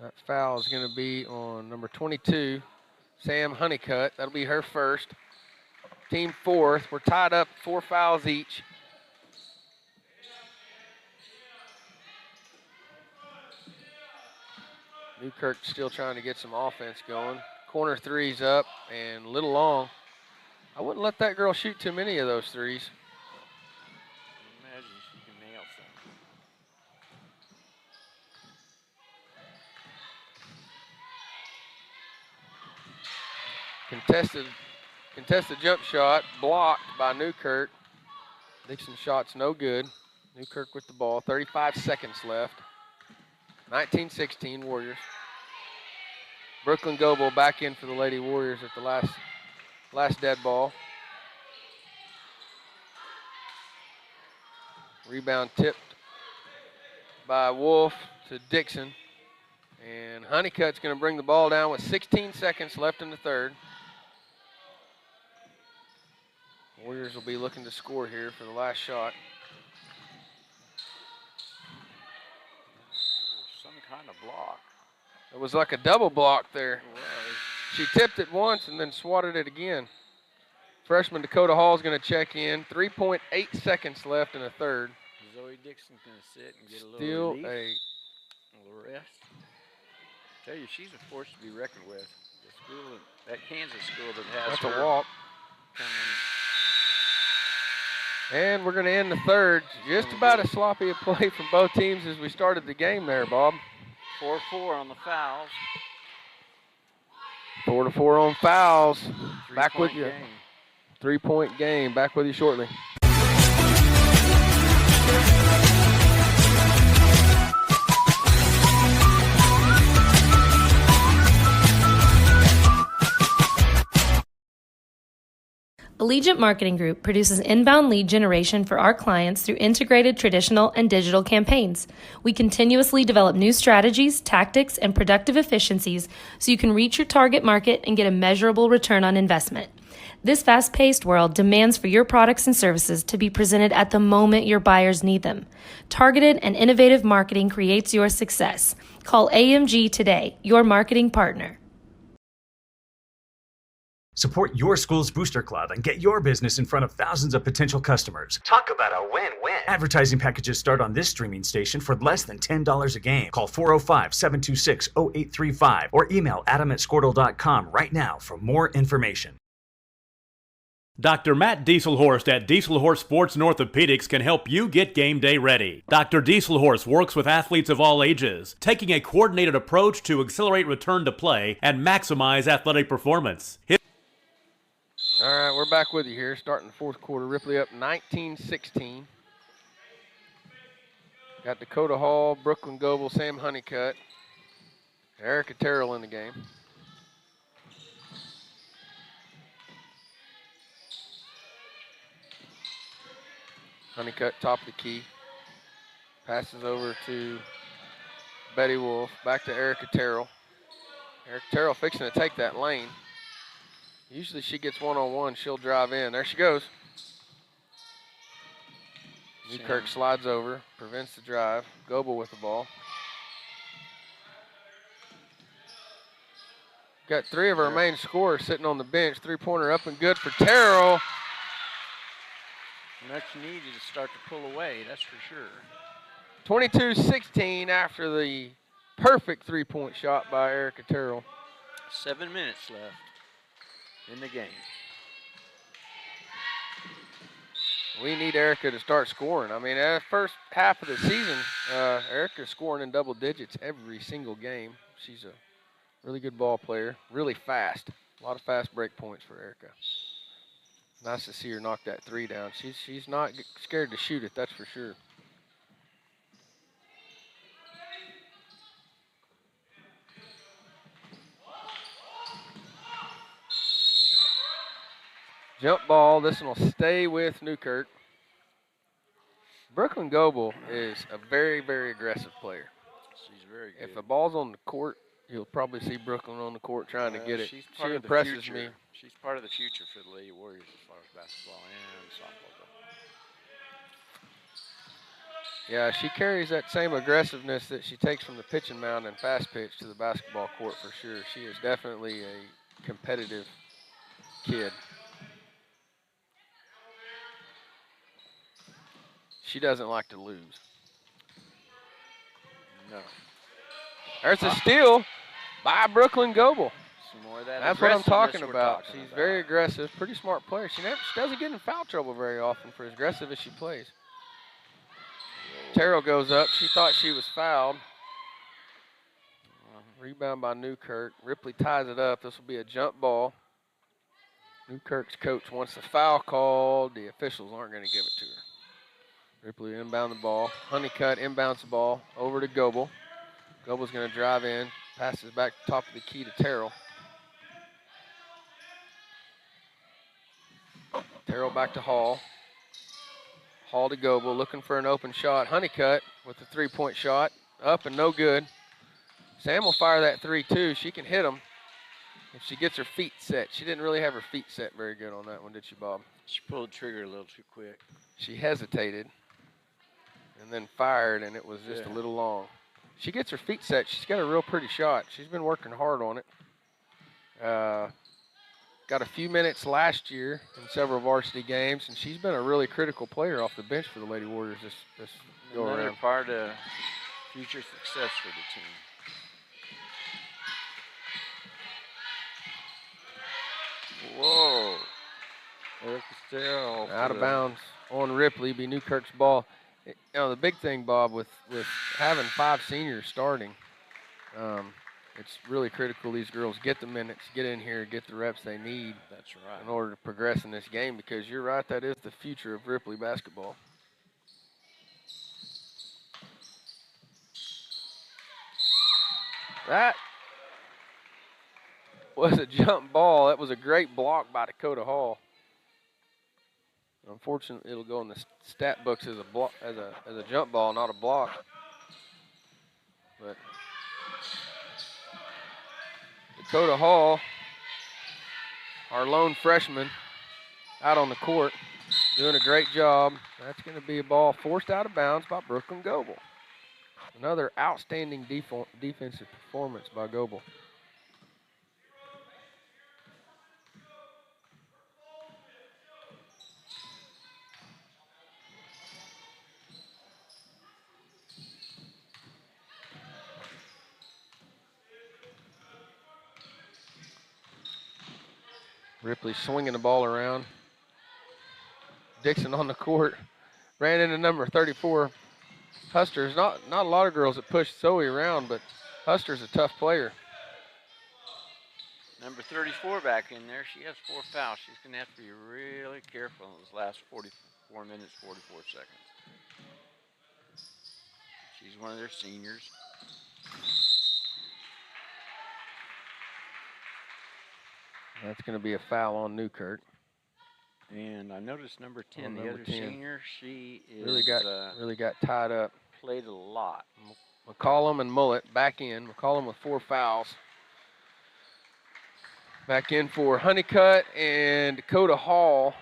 That foul is going to be on number 22, Sam Honeycutt. That'll be her first. Team fourth. We're tied up 4 fouls each. Newkirk still trying to get some offense going. Corner three's up and a little long. I wouldn't let that girl shoot too many of those threes. Imagine she can nail some. Contested jump shot blocked by Newkirk. Dixon's shot's no good. Newkirk with the ball. 35 seconds left. 19-16 Warriors. Brooklyn Goebel back in for the Lady Warriors at the last dead ball. Rebound tipped by Wolf to Dixon. And Honeycutt's going to bring the ball down with 16 seconds left in the third. Warriors will be looking to score here for the last shot. Some kind of block. It was like a double block there. It was. She tipped it once and then swatted it again. Freshman Dakota Hall is going to check in. 3.8 seconds left in the third. Zoe Dixon's going to sit and get a Still little relief, a little rest. I tell you, she's a force to be reckoned with. The school, that Kansas school that has that's her a walk. And we're going to end the third. Just about as sloppy a play from both teams as we started the game there, Bob. 4-4 on the fouls. 4-4 on fouls. Back with you. Game. 3-point game. Back with you shortly. Allegiant Marketing Group produces inbound lead generation for our clients through integrated traditional and digital campaigns. We continuously develop new strategies, tactics, and productive efficiencies so you can reach your target market and get a measurable return on investment. This fast-paced world demands for your products and services to be presented at the moment your buyers need them. Targeted and innovative marketing creates your success. Call AMG today, your marketing partner. Support your school's booster club and get your business in front of thousands of potential customers. Talk about a win-win. Advertising packages start on this streaming station for less than $10 a game. Call 405-726-0835 or email adam@squirtle.com right now for more information. Dr. Matt Dieselhorst at Dieselhorst Sports and Orthopedics can help you get game day ready. Dr. Dieselhorst works with athletes of all ages, taking a coordinated approach to accelerate return to play and maximize athletic performance. All right, we're back with you here, starting the fourth quarter. Ripley up 19-16. Got Dakota Hall, Brooklyn Goebel, Sam Honeycutt, Erica Terrell in the game. Honeycutt top of the key. Passes over to Betty Wolf. Back to Erica Terrell. Erica Terrell fixing to take that lane. Usually she gets one-on-one, she'll drive in. There she goes. Newkirk slides over, prevents the drive. Goebel with the ball. Got 3 of our main scorers sitting on the bench. 3-pointer up and good for Terrell. And that's you needed to start to pull away, that's for sure. 22-16 after the perfect 3-point shot by Erica Terrell. 7 minutes left in the game. We need Erica to start scoring. I mean, that first half of the season, Erica's scoring in double digits every single game. She's a really good ball player, really fast. A lot of fast break points for Erica. Nice to see her knock that 3 down. She's not scared to shoot it, that's for sure. Jump ball. This one will stay with Newkirk. Brooklyn Goebel is a very, very aggressive player. She's very good. If a ball's on the court, you'll probably see Brooklyn on the court trying to get it. She's part she of the impresses future. me. She's part of the future for the Lady Warriors as far as basketball and softball go. Yeah, she carries that same aggressiveness that she takes from the pitching mound and fast pitch to the basketball court for sure. She is definitely a competitive kid. She doesn't like to lose. No. There's a steal by Brooklyn Goebel. Some more of that. That's what I'm talking we're about. talking She's about. very aggressive, pretty smart player. She doesn't get in foul trouble very often for as aggressive as she plays. Terrell goes up. She thought she was fouled. Rebound by Newkirk. Ripley ties it up. This will be a jump ball. Newkirk's coach wants the foul called. The officials aren't going to give it to her. Ripley inbound the ball. Honeycutt inbounds the ball over to Goebel. Goebel's going to drive in. Passes back to top of the key to Terrell. Terrell back to Hall. Hall to Goebel, looking for an open shot. Honeycutt with the 3-point shot. Up and no good. Sam will fire that 3 too. She can hit him if she gets her feet set. She didn't really have her feet set very good on that one, did she, Bob? She pulled the trigger a little too quick. She hesitated and then fired, and it was just a little long. She gets her feet set. She's got a real pretty shot. She's been working hard on it. Got a few minutes last year in several varsity games, and she's been a really critical player off the bench for the Lady Warriors this go Another around. part of future success for the team. Whoa. Eric Estelle. Out of bounds on Ripley, be Newkirk's ball. You know, the big thing, Bob, with having 5 seniors starting, it's really critical these girls get the minutes, get in here, get the reps they need. That's right. In order to progress in this game, because you're right, that is the future of Ripley basketball. That was a jump ball. That was a great block by Dakota Hall. Unfortunately, it'll go in the stat books as a block, as a jump ball, not a block. But Dakota Hall, our lone freshman, out on the court, doing a great job. That's going to be a ball forced out of bounds by Brooklyn Goebel. Another outstanding defensive performance by Goebel. Ripley swinging the ball around. Dixon on the court. Ran into number 34. Huster's not a lot of girls that push Zoe around, but Huster's a tough player. Number 34 back in there. She has 4 fouls. She's going to have to be really careful in this last 44 minutes, 44 seconds. She's one of their seniors. That's going to be a foul on Newkirk. And I noticed number 10, On the number other 10. senior, she is Really got tied up. played a lot. McCollum and Mullet back in. McCollum with 4 fouls. Back in for Honeycutt and Dakota Hall.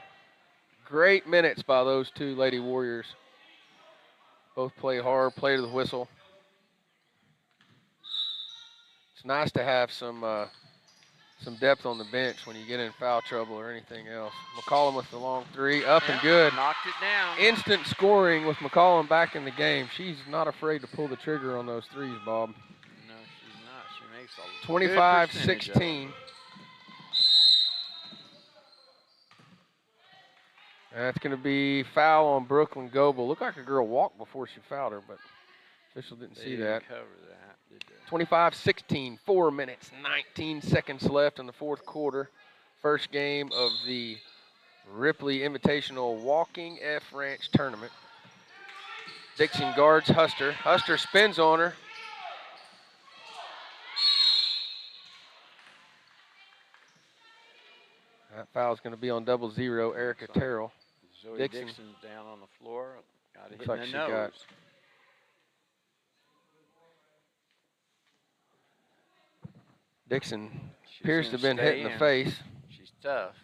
Great minutes by those 2 Lady Warriors. Both play hard, play to the whistle. It's nice to have some depth on the bench when you get in foul trouble or anything else. McCollum with the long three, up and good. Knocked it down. Instant scoring with McCollum back in the game. She's not afraid to pull the trigger on those threes, Bob. No, she's not. She makes a 25-16. That's going to be foul on Brooklyn Goebel. Looked like a girl walked before she fouled her, but official didn't see that. Cover that, did they? 25-16, 4 minutes, 19 seconds left in the fourth quarter. First game of the Ripley Invitational Walking F Ranch Tournament. Dixon guards Huster. Huster spins on her. That foul is going to be on 0-0, Erica Terrell. Zoe Dixon's down on the floor. Got hit Looks in like the nose. Dixon She's appears to have gonna been hit stay in the in. face. She's tough.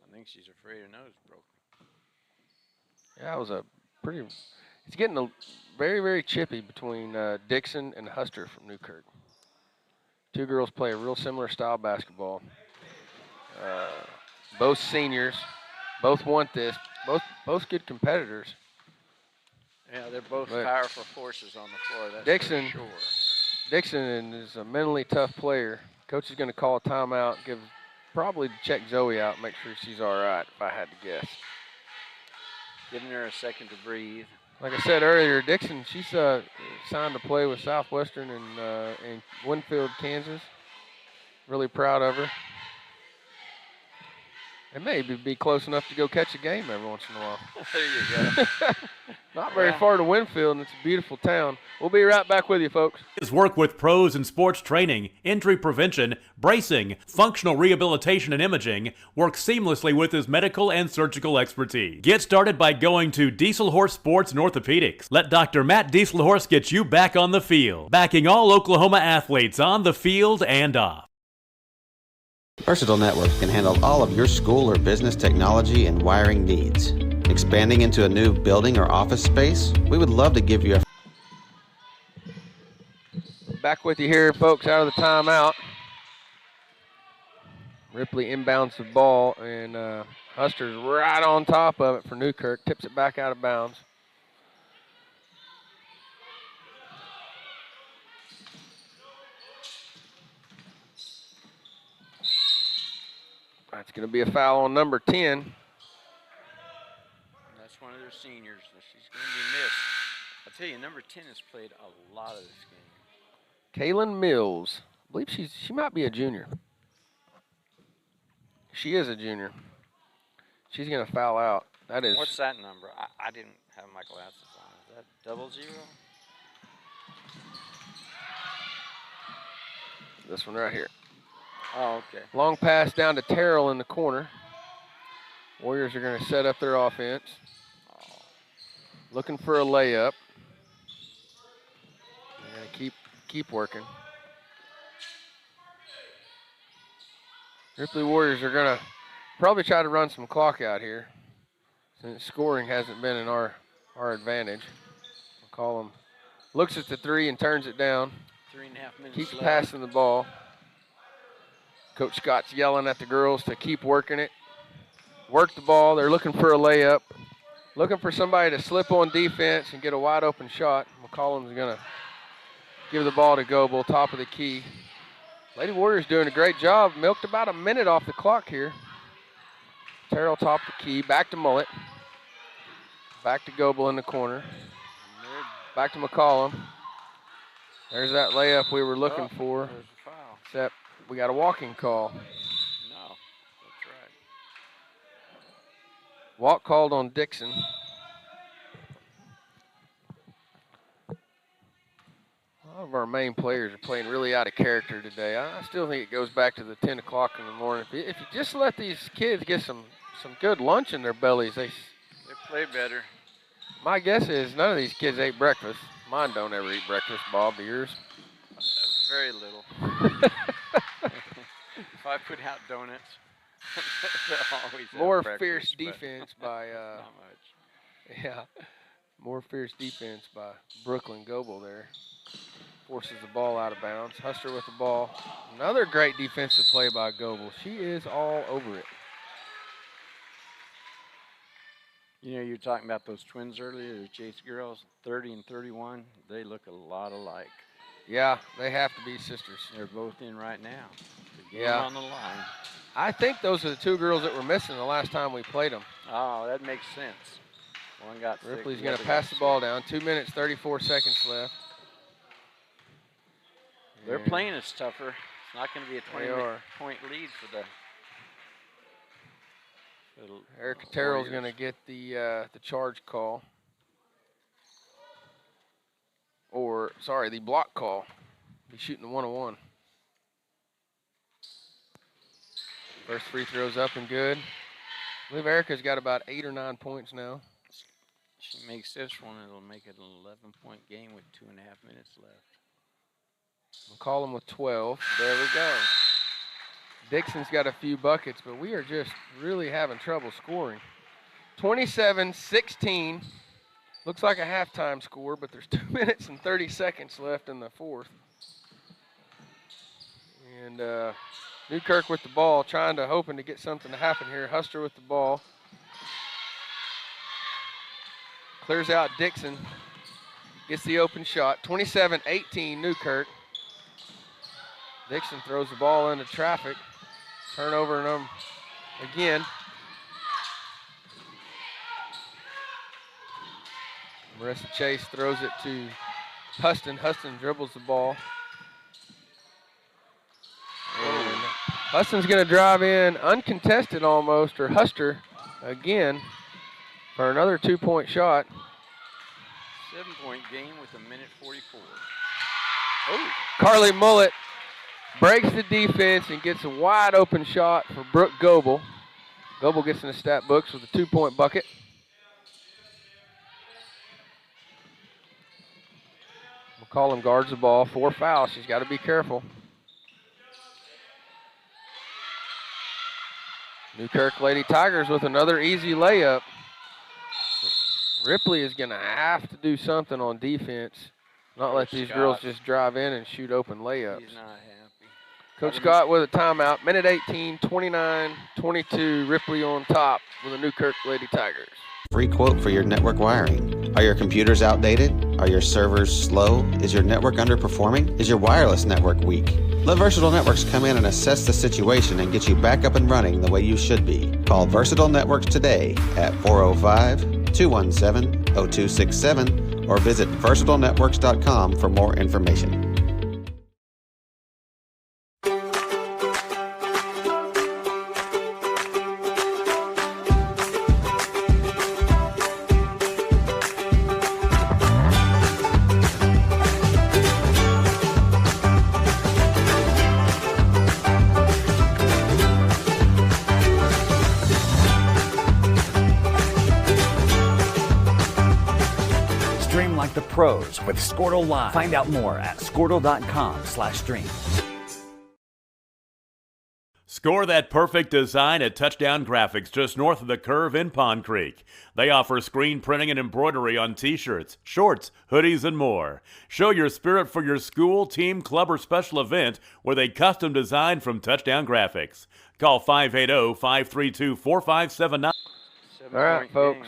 I think she's afraid her nose broke. Yeah, it was a pretty. It's getting a very, very chippy between Dixon and Huster from Newkirk. Two girls play a real similar style basketball. Both seniors, both want this. Both good competitors. Yeah, they're both But powerful forces on the floor. That's Dixon, for sure. Dixon is a mentally tough player. Coach is going to call a timeout, probably check Zoe out, make sure she's all right, if I had to guess. Giving her a second to breathe. Like I said earlier, Dixon, she's signed to play with Southwestern in Winfield, Kansas. Really proud of her. And maybe be close enough to go catch a game every once in a while. There you go. Not very far to Winfield, and it's a beautiful town. We'll be right back with you, folks. His work with pros in sports training, injury prevention, bracing, functional rehabilitation, and imaging works seamlessly with his medical and surgical expertise. Get started by going to Dieselhorse Sports and Orthopedics. Let Dr. Matt Dieselhorse get you back on the field, backing all Oklahoma athletes on the field and off. Versatile Networks can handle all of your school or business technology and wiring needs. Expanding into a new building or office space? We would love to give you a... Back with you here, folks, out of the timeout. Ripley inbounds the ball, and Huster's right on top of it for Newkirk. Tips it back out of bounds. That's going to be a foul on number 10. That's one of their seniors. So she's going to be missed. I'll tell you, number 10 has played a lot of this game. Kaylin Mills. I believe she might be a junior. She is a junior. She's going to foul out. That is. What's that number? I didn't have my glasses on. Is that 00? This one right here. Oh, okay. Long pass down to Terrell in the corner. Warriors are going to set up their offense. Looking for a layup. They're going to keep working. Ripley Warriors are going to probably try to run some clock out here, since scoring hasn't been in our advantage. McCollum looks at the three and turns it down. 3.5 minutes Keeps left. passing the ball. Coach Scott's yelling at the girls to keep working it. Work the ball. They're looking for a layup. Looking for somebody to slip on defense and get a wide open shot. McCollum's going to give the ball to Goebel, top of the key. Lady Warriors doing a great job. Milked about a minute off the clock here. Terrell top the key. Back to Mullet. Back to Goebel in the corner. Back to McCollum. There's that layup we were looking for. There's a foul. Except we got a walking call. No, that's right. Walk called on Dixon. All of our main players are playing really out of character today. I still think it goes back to the 10 o'clock in the morning. If you just let these kids get some good lunch in their bellies, They play better. my guess is none of these kids ate breakfast. Mine don't ever eat breakfast, Bob. Yours? Very little. If I put out donuts, they'll always have More breakfast, fierce but defense by not much. yeah. More fierce defense by Brooklyn Goebel there. Forces the ball out of bounds. Huster with the ball. Another great defensive play by Goebel. She is all over it. You know, you were talking about those twins earlier, the Chase girls, 30 and 31. They look a lot alike. Yeah, they have to be sisters. They're both in right now. The game Yeah. on the line. I think those are the two girls that were missing the last time we played them. Oh, that makes sense. One got sick, Ripley's the going other to pass got the ball sick. down. 2 minutes, 34 seconds left. They're And playing us tougher. It's not going to be a They are. 20-point lead for the Erica Terrell's Warriors. going to get the charge call. Or, sorry, the block call. He's shooting the 1-on-1. First free throw's up and good. I believe Erica's got about 8 or 9 points now. She makes this one, it'll make it an 11-point game with 2.5 minutes left. McCollum with 12. There we go. Dixon's got a few buckets, but we are just really having trouble scoring. 27-16. Looks like a halftime score, but there's 2 minutes and 30 seconds left in the fourth. And Newkirk with the ball, hoping to get something to happen here. Huster with the ball. Clears out Dixon. Gets the open shot. 27-18 Newkirk. Dixon throws the ball into traffic. Turnover and again. Marissa Chase throws it to Huston. Huston dribbles the ball. And Huston's going to drive in uncontested almost, or Huster again for another 2-point shot. 7-point game with 1:44. Oh, Carly Mullet breaks the defense and gets a wide open shot for Brooke Goebel. Goebel gets in the stat books with a 2-point bucket. McCollum guards the ball. 4 fouls. She's got to be careful. Newkirk Lady Tigers with another easy layup. Ripley is going to have to do something on defense. Not let these girls just drive in and shoot open layups. He's not happy. Coach Scott with a timeout. Minute 18, 29-22. Ripley on top with the Newkirk Lady Tigers. Free quote for your network wiring. Are your computers outdated? Are your servers slow? Is your network underperforming? Is your wireless network weak? Let Versatile Networks come in and assess the situation and get you back up and running the way you should be. Call Versatile Networks today at 405-217-0267 or visit versatilenetworks.com for more information. Stream like the pros with Squirtle Live. Find out more at squirtle.com/stream. Score that perfect design at Touchdown Graphics just north of the curve in Pond Creek. They offer screen printing and embroidery on t-shirts, shorts, hoodies, and more. Show your spirit for your school, team, club, or special event with a custom design from Touchdown Graphics. Call 580-532-4579. All right, folks.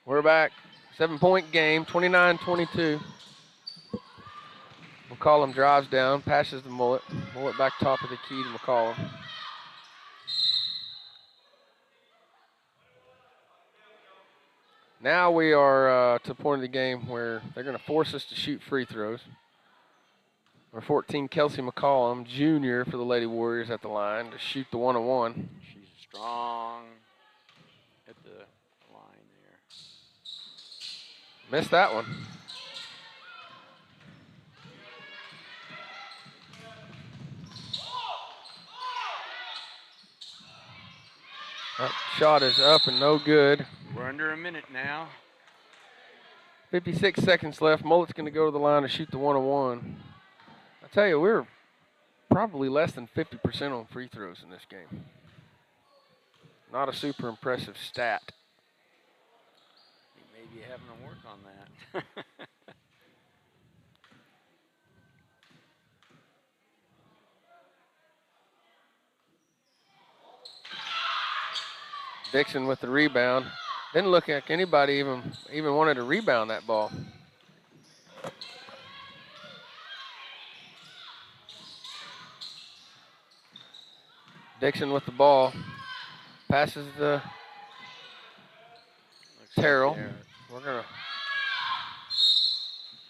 We're back. 7-point game, 29-22. McCollum drives down, passes the Mullet. Mullet back top of the key to McCollum. Now we are to the point of the game where they're going to force us to shoot free throws. Number 14, Kelsey McCollum, junior for the Lady Warriors at the line to shoot the 1-on-1. She's strong at the line there. Missed that one. That shot is up and no good. We're under a minute now. 56 seconds left. Mullet's going to go to the line to shoot the 1-on-1. I tell you, we're probably less than 50% on free throws in this game. Not a super impressive stat. Maybe you having to work on that. Dixon with the rebound. Didn't look like anybody even wanted to rebound that ball. Dixon with the ball. Passes the Terrell. They're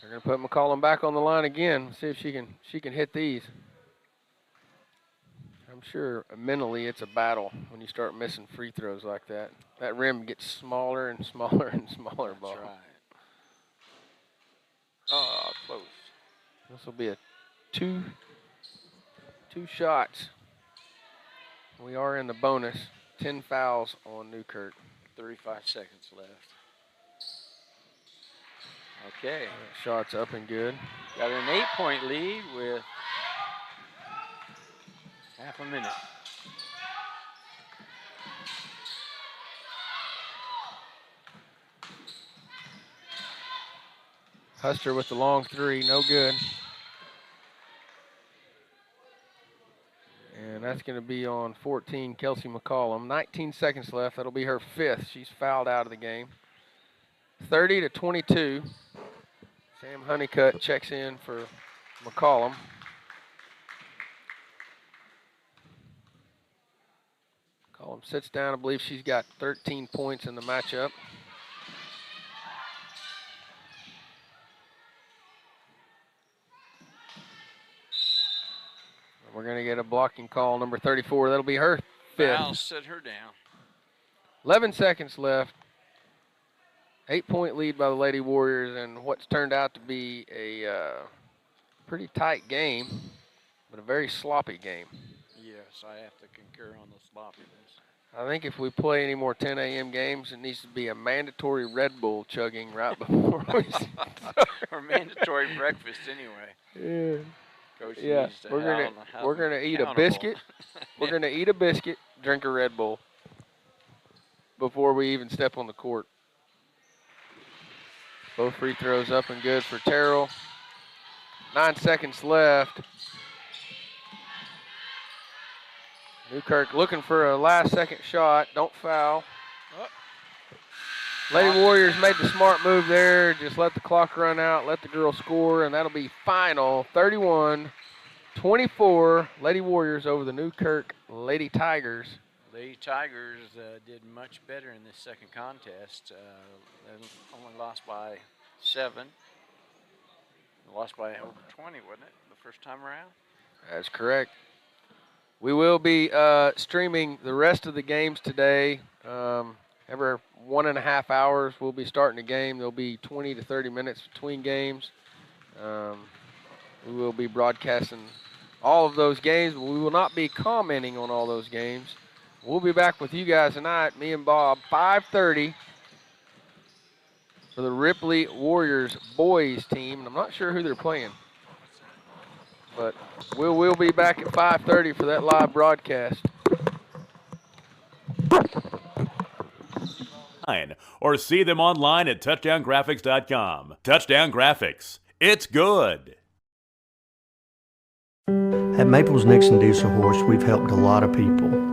gonna put McCollum back on the line again. See if she can hit these. I'm sure mentally it's a battle when you start missing free throws like that. That rim gets smaller and smaller and smaller. That's ball. right. Oh, close. This will be a two shots. We are in the bonus. 10 fouls on Newkirk. 35 seconds left. Okay. Shots up and good. Got an 8-point lead with half a minute. Huster with the long three, no good. And that's going to be on 14, Kelsey McCollum. 19 seconds left. That'll be her fifth. She's fouled out of the game. 30-22. Sam Honeycutt checks in for McCollum. McCollum sits down. I believe she's got 13 points in the matchup. We're going to get a blocking call, number 34. That'll be her fifth. I'll sit her down. 11 seconds left. 8-point lead by the Lady Warriors, and what's turned out to be a pretty tight game, but a very sloppy game. Yes, I have to concur on the sloppiness. I think if we play any more 10 a.m. games, it needs to be a mandatory Red Bull chugging right before we start. Or mandatory breakfast anyway. Yeah. Coach Yeah, needs to we're gonna eat a accountable. biscuit. We're gonna eat a biscuit, drink a Red Bull before we even step on the court. Both free throws up and good for Terrell. 9 seconds left. Newkirk looking for a last-second shot. Don't foul. Lady Warriors made the smart move there. Just let the clock run out, let the girls score, and that'll be final. 31-24, Lady Warriors over the Newkirk Lady Tigers. Lady Tigers did much better in this second contest. They only lost by 7. Lost by over 20, wasn't it, the first time around? That's correct. We will be streaming the rest of the games today. Every 1.5 hours, we'll be starting a game. There'll be 20 to 30 minutes between games. We will be broadcasting all of those games, but we will not be commenting on all those games. We'll be back with you guys tonight, me and Bob, 5:30 for the Ripley Warriors boys team. And I'm not sure who they're playing, but we'll be back at 5:30 for that live broadcast. Or see them online at touchdowngraphics.com. Touchdown Graphics. It's good. At Maples Nixon Diesel Horse, we've helped a lot of people.